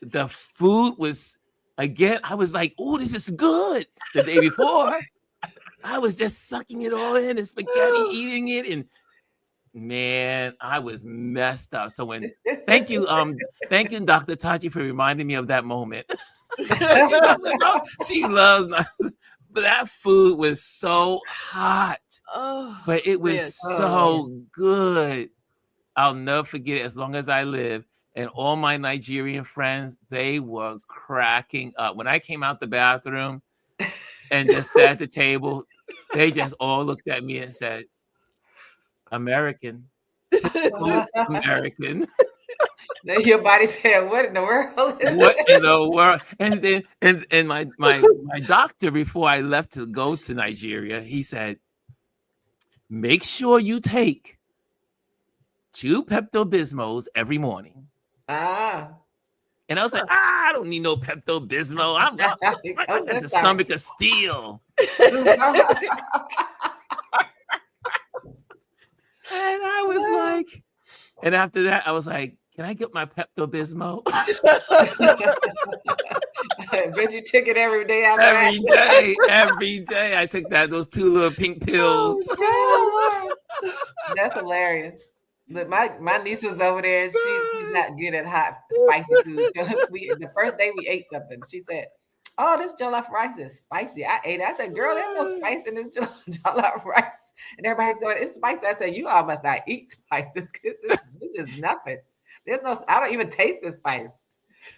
the food was, again, I was like, oh, this is good. The day before, I was just sucking it all in and spaghetti, eating it, and man, I was messed up. So thank you, Dr. Tachi, for reminding me of that moment. She loves, but that food was so hot. But it was so good. I'll never forget it as long as I live. And all my Nigerian friends, they were cracking up. When I came out the bathroom and just sat at the table, they just all looked at me and said, American. American. Then your body said, what in the world is What in the world? And then and my doctor, before I left to go to Nigeria, he said, make sure you take 2 Pepto-Bismos every morning. And I was like, I don't need no Pepto-Bismol. I got the stomach of steel. And I was like, and after that, I was like, can I get my Pepto-Bismol? Bet you took it every day after Every day. I took those 2 little pink pills. Oh, that's hilarious. But my niece was over there. She's not good at hot, spicy food. The first day we ate something, she said, oh, this jollof rice is spicy. I ate it. I said, girl, there's no spice in this jollof rice. And everybody thought it's spicy. I said, you all must not eat spice. This is nothing. I don't even taste the spice.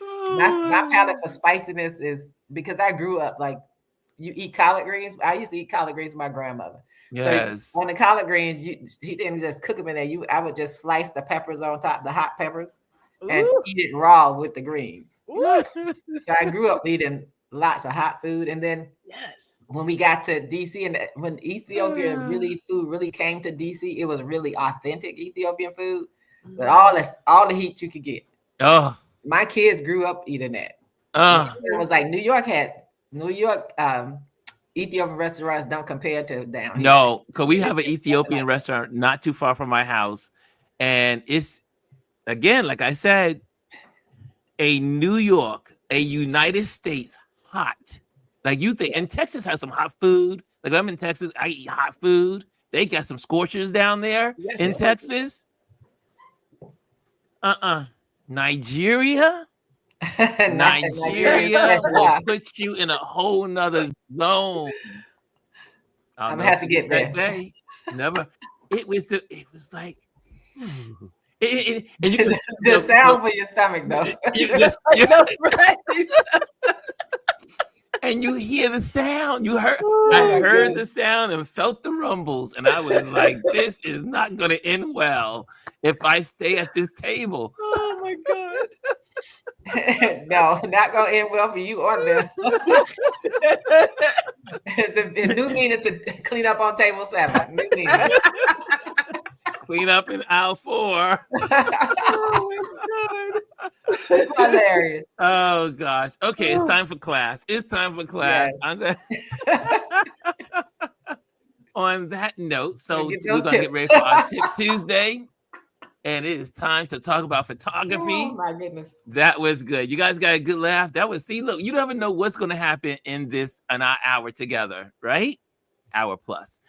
My palate for spiciness is because I grew up like you eat collard greens. I used to eat collard greens with my grandmother. Yes. So on the collard greens, she didn't just cook them in there. I would just slice the peppers on top, the hot peppers, and eat it raw with the greens. So I grew up eating lots of hot food. And then when we got to DC and when Ethiopia food really came to DC, it was really authentic Ethiopian food. But all the heat you could get. My kids grew up eating that. It was like New York, Ethiopian restaurants don't compare to down here. No, because we have an Ethiopian restaurant not too far from my house. And it's, again, like I said, a New York, a United States hot. Like you think, and Texas has some hot food. Like I'm in Texas, I eat hot food. They got some scorchers down there in Texas. Nigeria will put you in a whole nother zone. I'm gonna have to get there. Day. Never. It was like, and you can the sound for your stomach though. And you hear the sound. I heard the sound and felt the rumbles, and I was like, "This is not going to end well if I stay at this table." Oh my god! No, not going to end well for you or them. The new meaning to clean up on table 7. New meaning. Clean up in aisle 4. Oh my god! It's hilarious. Oh gosh. Okay, it's time for class. It's time for class. Yes. I'm gonna on that note, so Get we're those gonna get tips. ready for our Tip Tuesday. And it is time to talk about Oh photography. my goodness. That was good. You guys got a good laugh. That was, see, look, you never know what's going to happen in this an hour together, right? Hour plus.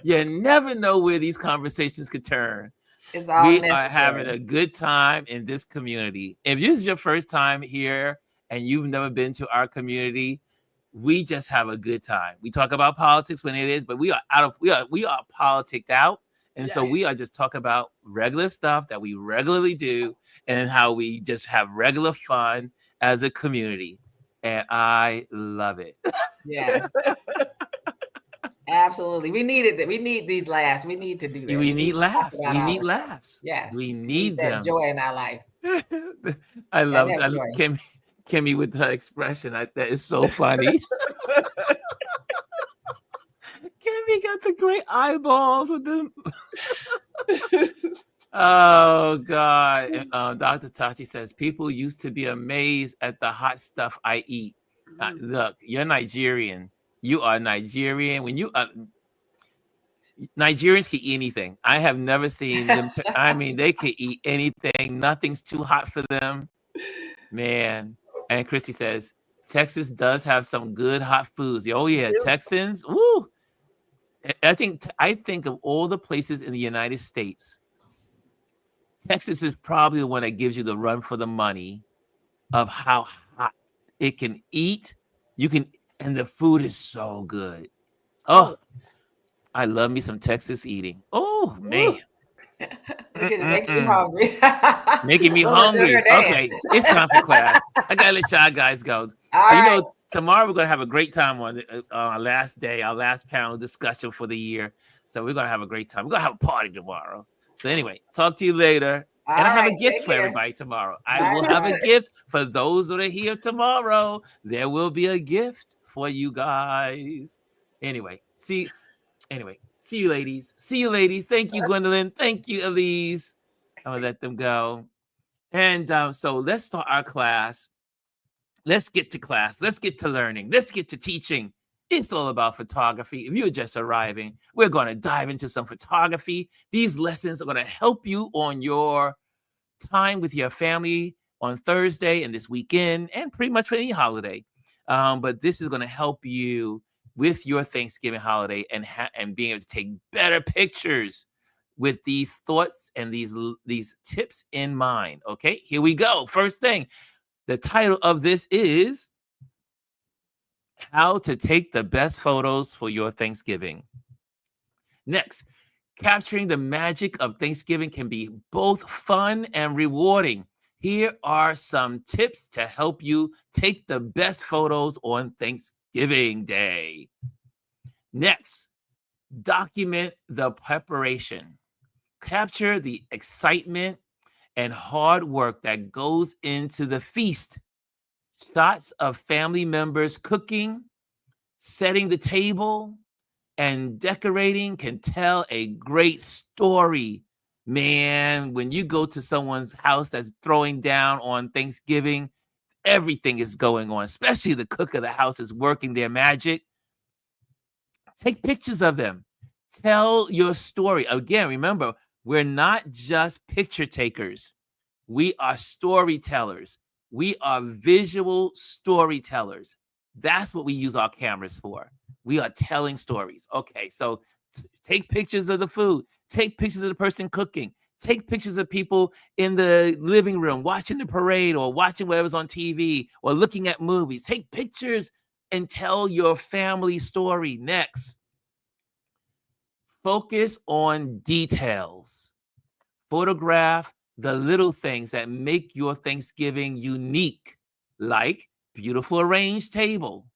You never know where these conversations could turn. It's all We necessary. are having a good time in this community. If this is your first time here and you've never been to our community, we just have a good time. We talk about politics when it is, but we are politicked out. And so we are just talking about regular stuff that we regularly do and how we just have regular fun as a community. And I love it. Yes. Absolutely. We needed that. We need these laughs. We need to do that. We need to talk laughs. about We our need stuff. laughs. Yes. We We need that them. joy in our life. I love have joy. Kimmy with her expression. That is so funny. Kimmy got the great eyeballs with them. Oh God. And, Dr. Tachi says people used to be amazed at the hot stuff I eat. Look, you're Nigerian. You are Nigerian. When you Nigerians can eat anything. I have never seen them. I mean, they can eat anything. Nothing's too hot for them, man. And Christy says Texas does have some good hot foods. Oh yeah, Texans. Woo! I think of all the places in the United States, Texas is probably the one that gives you the run for the money of how hot it can eat. And the food is so good. Oh, I love me some Texas eating. Oh man. Look at it, making me hungry. Making me hungry. Okay, it's time for class. I gotta let y'all guys go. Know, tomorrow we're gonna have a great time on our last day, our last panel discussion for the year. So we're gonna have a great time. We're gonna have a party tomorrow. So anyway, talk to you later. And I have a gift for everybody tomorrow. I will have a gift for those that are here tomorrow. There will be a gift for you guys. Anyway, see you, ladies. See you, ladies. Thank you, Gwendolyn. Thank you, Elise. I'm gonna let them go. And so let's start our class. Let's get to class. Let's get to learning. Let's get to teaching. It's all about photography. If you're just arriving, we're going to dive into some photography. These lessons are going to help you on your time with your family on Thursday and this weekend, and pretty much for any holiday. But this is going to help you with your Thanksgiving holiday and being able to take better pictures with these thoughts and these tips in mind. Okay, here we go. First thing, the title of this is How to Take the Best Photos for Your Thanksgiving. Next, capturing the magic of Thanksgiving can be both fun and rewarding. Here are some tips to help you take the best photos on Thanksgiving Day. Next, document the preparation. Capture the excitement and hard work that goes into the feast. Shots of family members cooking, setting the table, and decorating can tell a great story. Man, when you go to someone's house that's throwing down on Thanksgiving, everything is going on, especially the cook of the house is working their magic. Take pictures of them. Tell your story. Again, remember, we're not just picture takers. We are storytellers. We are visual storytellers. That's what we use our cameras for. We are telling stories. Okay, so take pictures of the food. Take pictures of the person cooking. Take pictures of people in the living room watching the parade or watching whatever's on TV or looking at movies. Take pictures and tell your family story. Next, focus on details. Photograph the little things that make your Thanksgiving unique, like beautiful arranged table,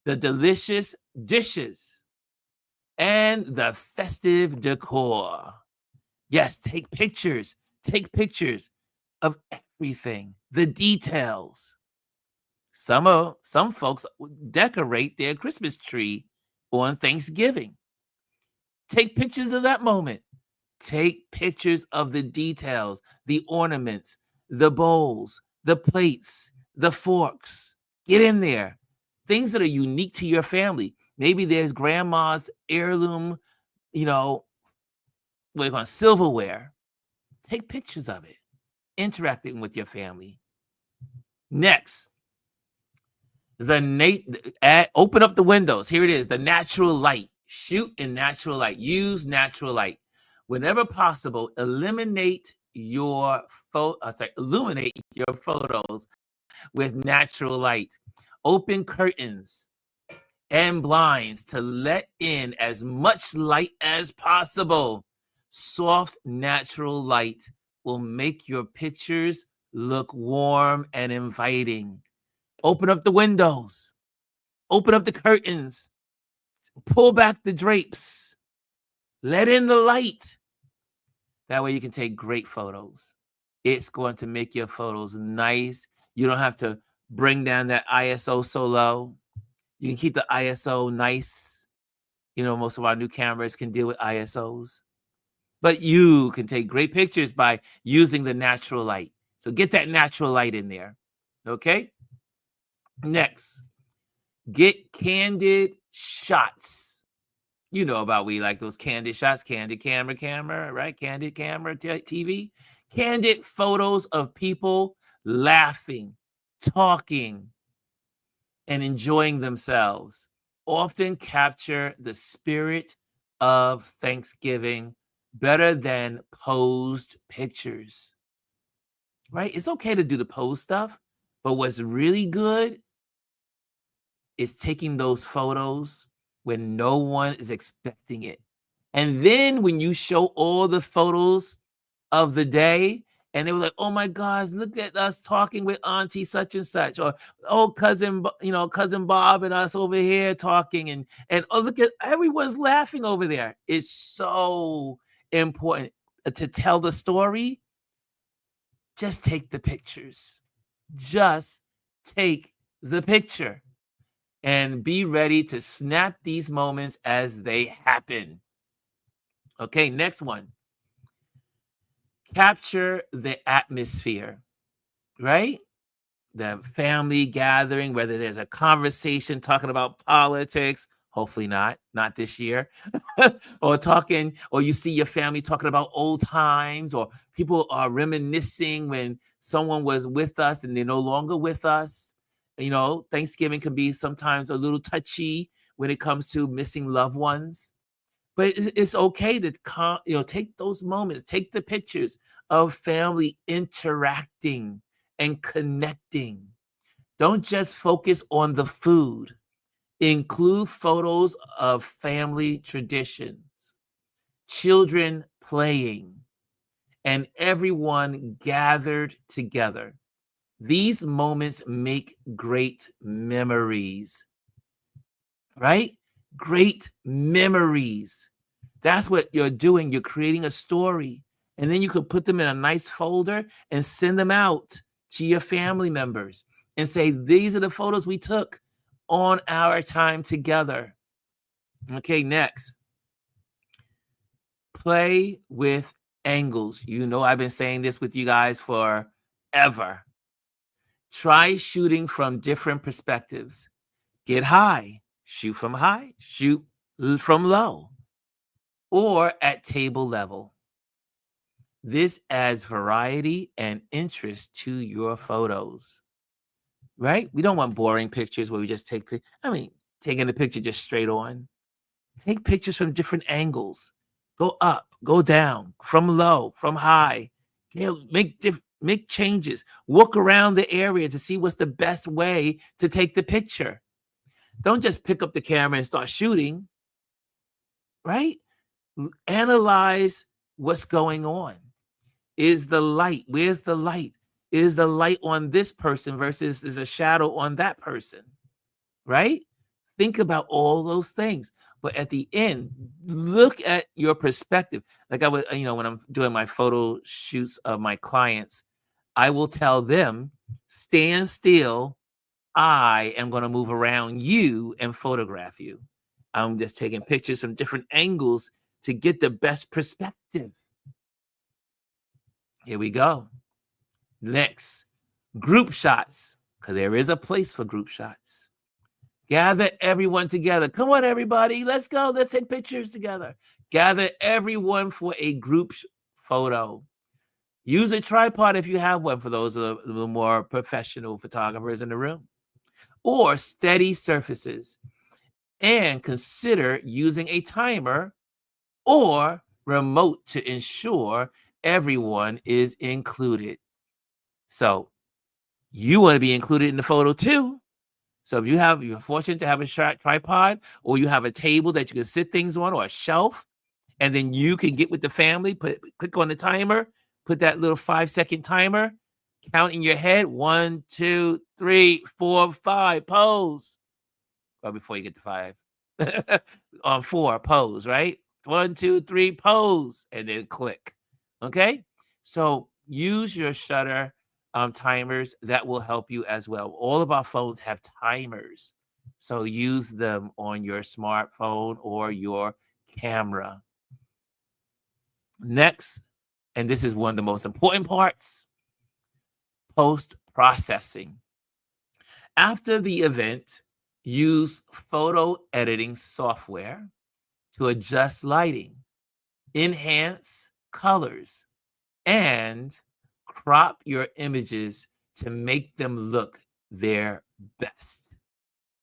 the delicious dishes, and the festive decor. Yes, take pictures of everything, the details. Some folks decorate their Christmas tree on Thanksgiving. Take pictures of that moment. Take pictures of the details, the ornaments, the bowls, the plates, the forks. Get in there. Things that are unique to your family. Maybe there's grandma's heirloom, we're going silverware. Take pictures of it, interacting with your family. Next, open up the windows. Here it is, the natural light. Shoot in natural light. Use natural light. Whenever possible, illuminate your photos with natural light. Open curtains and blinds to let in as much light as possible. Soft, natural light will make your pictures look warm and inviting. Open up the windows. Open up the curtains. Pull back the drapes. Let in the light. That way you can take great photos. It's going to make your photos nice. You don't have to bring down that ISO so low. You can keep the ISO nice. Most of our new cameras can deal with ISOs. But you can take great pictures by using the natural light. So get that natural light in there. Okay? Next, get candid shots. You know about we like those candid shots, candid camera, right? Candid camera, TV. Candid photos of people laughing, talking, and enjoying themselves. Often capture the spirit of Thanksgiving better than posed pictures. Right? It's okay to do the pose stuff, but what's really good is taking those photos when no one is expecting it. And then when you show all the photos of the day, and they were like, oh my gosh, look at us talking with auntie such and such, or oh, cousin Bob and us over here talking, and oh, look at everyone's laughing over there. It's so important to tell the story. Just take the pictures. Just take the picture and be ready to snap these moments as they happen. Okay, next one. Capture the atmosphere, right? The family gathering, whether there's a conversation talking about politics, hopefully not this year, or you see your family talking about old times, or people are reminiscing when someone was with us and they're no longer with us. Thanksgiving can be sometimes a little touchy when it comes to missing loved ones. But it's okay to take those moments, take the pictures of family interacting and connecting. Don't just focus on the food. Include photos of family traditions, children playing, and everyone gathered together. These moments make great memories, right? Great memories. That's what you're doing. You're creating a story. And then you could put them in a nice folder and send them out to your family members and say, these are the photos we took on our time together. Okay, next. Play with angles. I've been saying this with you guys forever. Try shooting from different perspectives. Get high. Shoot from high. Shoot from low. Or at table level. This adds variety and interest to your photos, right? We don't want boring pictures where we just taking the picture just straight on. Take pictures from different angles. Go up, go down, from low, from high. Make changes. Walk around the area to see what's the best way to take the picture. Don't just pick up the camera and start shooting, right? Analyze what's going on. Is the light? Where's the light? Is the light on this person versus is a shadow on that person? Right? Think about all those things. But at the end, look at your perspective. Like I would, when I'm doing my photo shoots of my clients, I will tell them, stand still. I am going to move around you and photograph you. I'm just taking pictures from different angles to get the best perspective. Here we go. Next, group shots, because there is a place for group shots. Gather everyone together. Come on, everybody. Let's go. Let's take pictures together. Gather everyone for a group photo. Use a tripod if you have one for those of the more professional photographers in the room. Or steady surfaces. And consider using a timer or remote to ensure everyone is included. So you want to be included in the photo too. So if you're fortunate to have a tripod, or you have a table that you can sit things on, or a shelf, and then you can get with the family, click on the timer, put that little 5-second timer, count in your head, 1, 2, 3, 4, 5, pose. Well, before you get to 5. On 4, pose, right? 1, 2, 3, pose, and then click. Okay? So use your shutter timers. That will help you as well. All of our phones have timers. So use them on your smartphone or your camera. Next, and this is one of the most important parts, post-processing. After the event, use photo editing software to adjust lighting, enhance colors, and crop your images to make them look their best.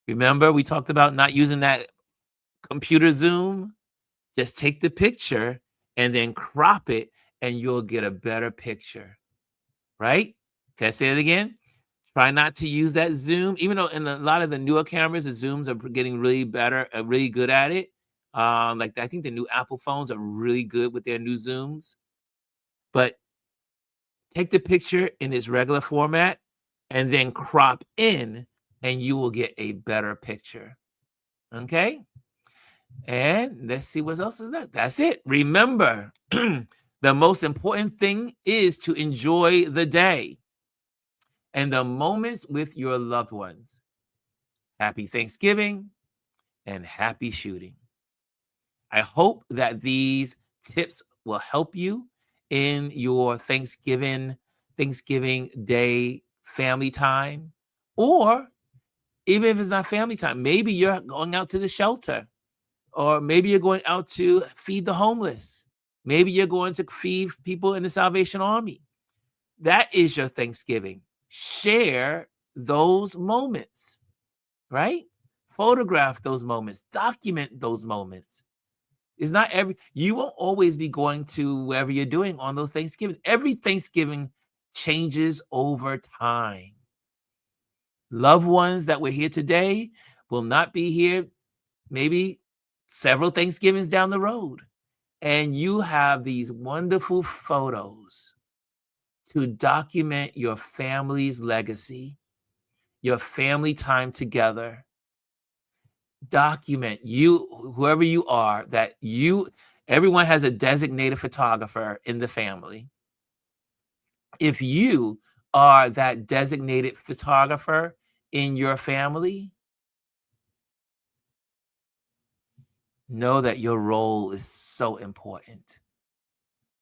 Remember, we talked about not using that computer zoom? Just take the picture and then crop it, and you'll get a better picture, right? Can I say it again? Try not to use that zoom, even though in a lot of the newer cameras, the zooms are getting really better, really good at it. Like I think the new Apple phones are really good with their new zooms. But take the picture in its regular format and then crop in, and you will get a better picture. Okay? And let's see what else is that. That's it. Remember, the most important thing is to enjoy the day and the moments with your loved ones. Happy Thanksgiving and happy shooting. I hope that these tips will help you in your Thanksgiving Day family time, or even if it's not family time, maybe you're going out to the shelter, or maybe you're going out to feed the homeless. Maybe you're going to feed people in the Salvation Army. That is your Thanksgiving. Share those moments, right? Photograph those moments, document those moments. It's not you won't always be going to wherever you're doing on those Thanksgiving. Every Thanksgiving changes over time. Loved ones that were here today will not be here maybe several Thanksgivings down the road. And you have these wonderful photos to document your family's legacy, your family time together. Document whoever you are, everyone has a designated photographer in the family. If you are that designated photographer in your family, know that your role is so important.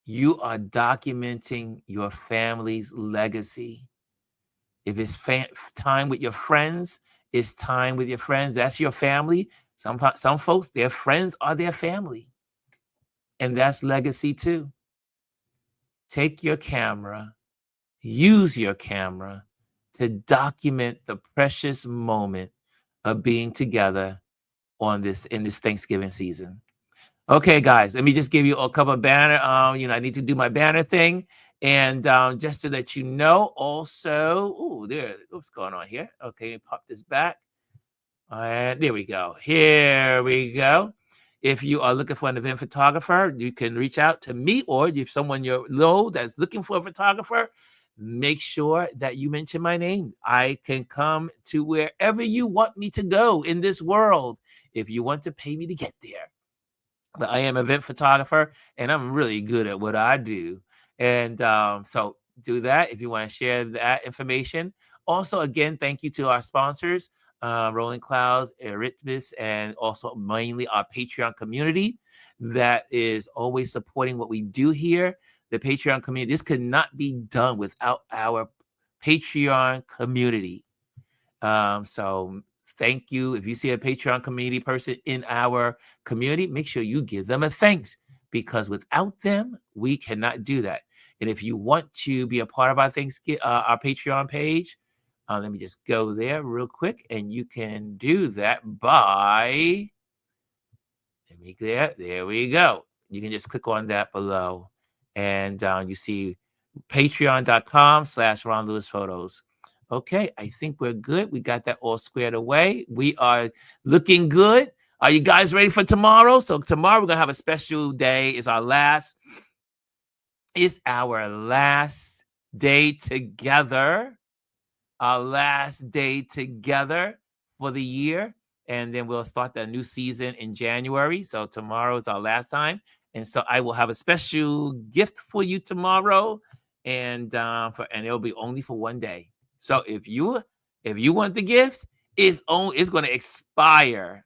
You are documenting your family's legacy. If it's time with your friends, it's time with your friends. That's your family. Some folks, their friends are their family. And that's legacy too. Take your camera, use your camera to document the precious moment of being together in this Thanksgiving season. Okay, guys, let me just give you a couple of banner. I need to do my banner thing. And just to let you know, also, what's going on here? Okay, pop this back. And there we go. Here we go. If you are looking for an event photographer, you can reach out to me, or if someone you know that's looking for a photographer, make sure that you mention my name. I can come to wherever you want me to go in this world if you want to pay me to get there. But I am an event photographer, and I'm really good at what I do. And so do that if you want to share that information. Also, again, thank you to our sponsors, Rolling Clouds, Eurythmus, and also mainly our Patreon community that is always supporting what we do here. the Patreon community. This could not be done without our Patreon community. So thank you. If you see a Patreon community person in our community, make sure you give them a thanks, because without them, we cannot do that. And if you want to be a part of our our Patreon page, let me just go there real quick, and you can do that by, there we go. You can just click on that below, and you see patreon.com/Ron Lewis Photos. Okay, I think we're good. We got that all squared away. We are looking good. Are you guys ready for tomorrow? So tomorrow we're gonna have a special day. It's our last day together. Our last day together for the year. And then we'll start the new season in January. So tomorrow is our last time. And so I will have a special gift for you tomorrow. And it'll be only for one day. So if you want the gift, it's going to expire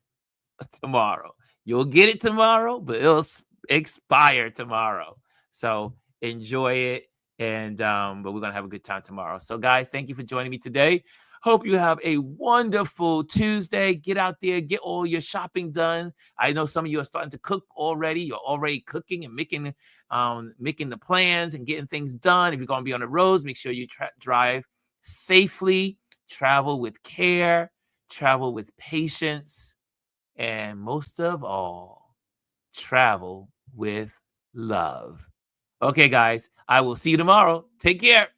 tomorrow. You'll get it tomorrow, but it'll expire tomorrow. So enjoy it. And but we're gonna have a good time tomorrow. So guys, thank you for joining me today. Hope you have a wonderful Tuesday. Get out there, get all your shopping done. I know some of you are starting to cook already. You're already cooking and making the plans and getting things done. If you're gonna be on the roads, make sure you drive safely, travel with care, travel with patience, and most of all, travel with love. Okay, guys, I will see you tomorrow. Take care.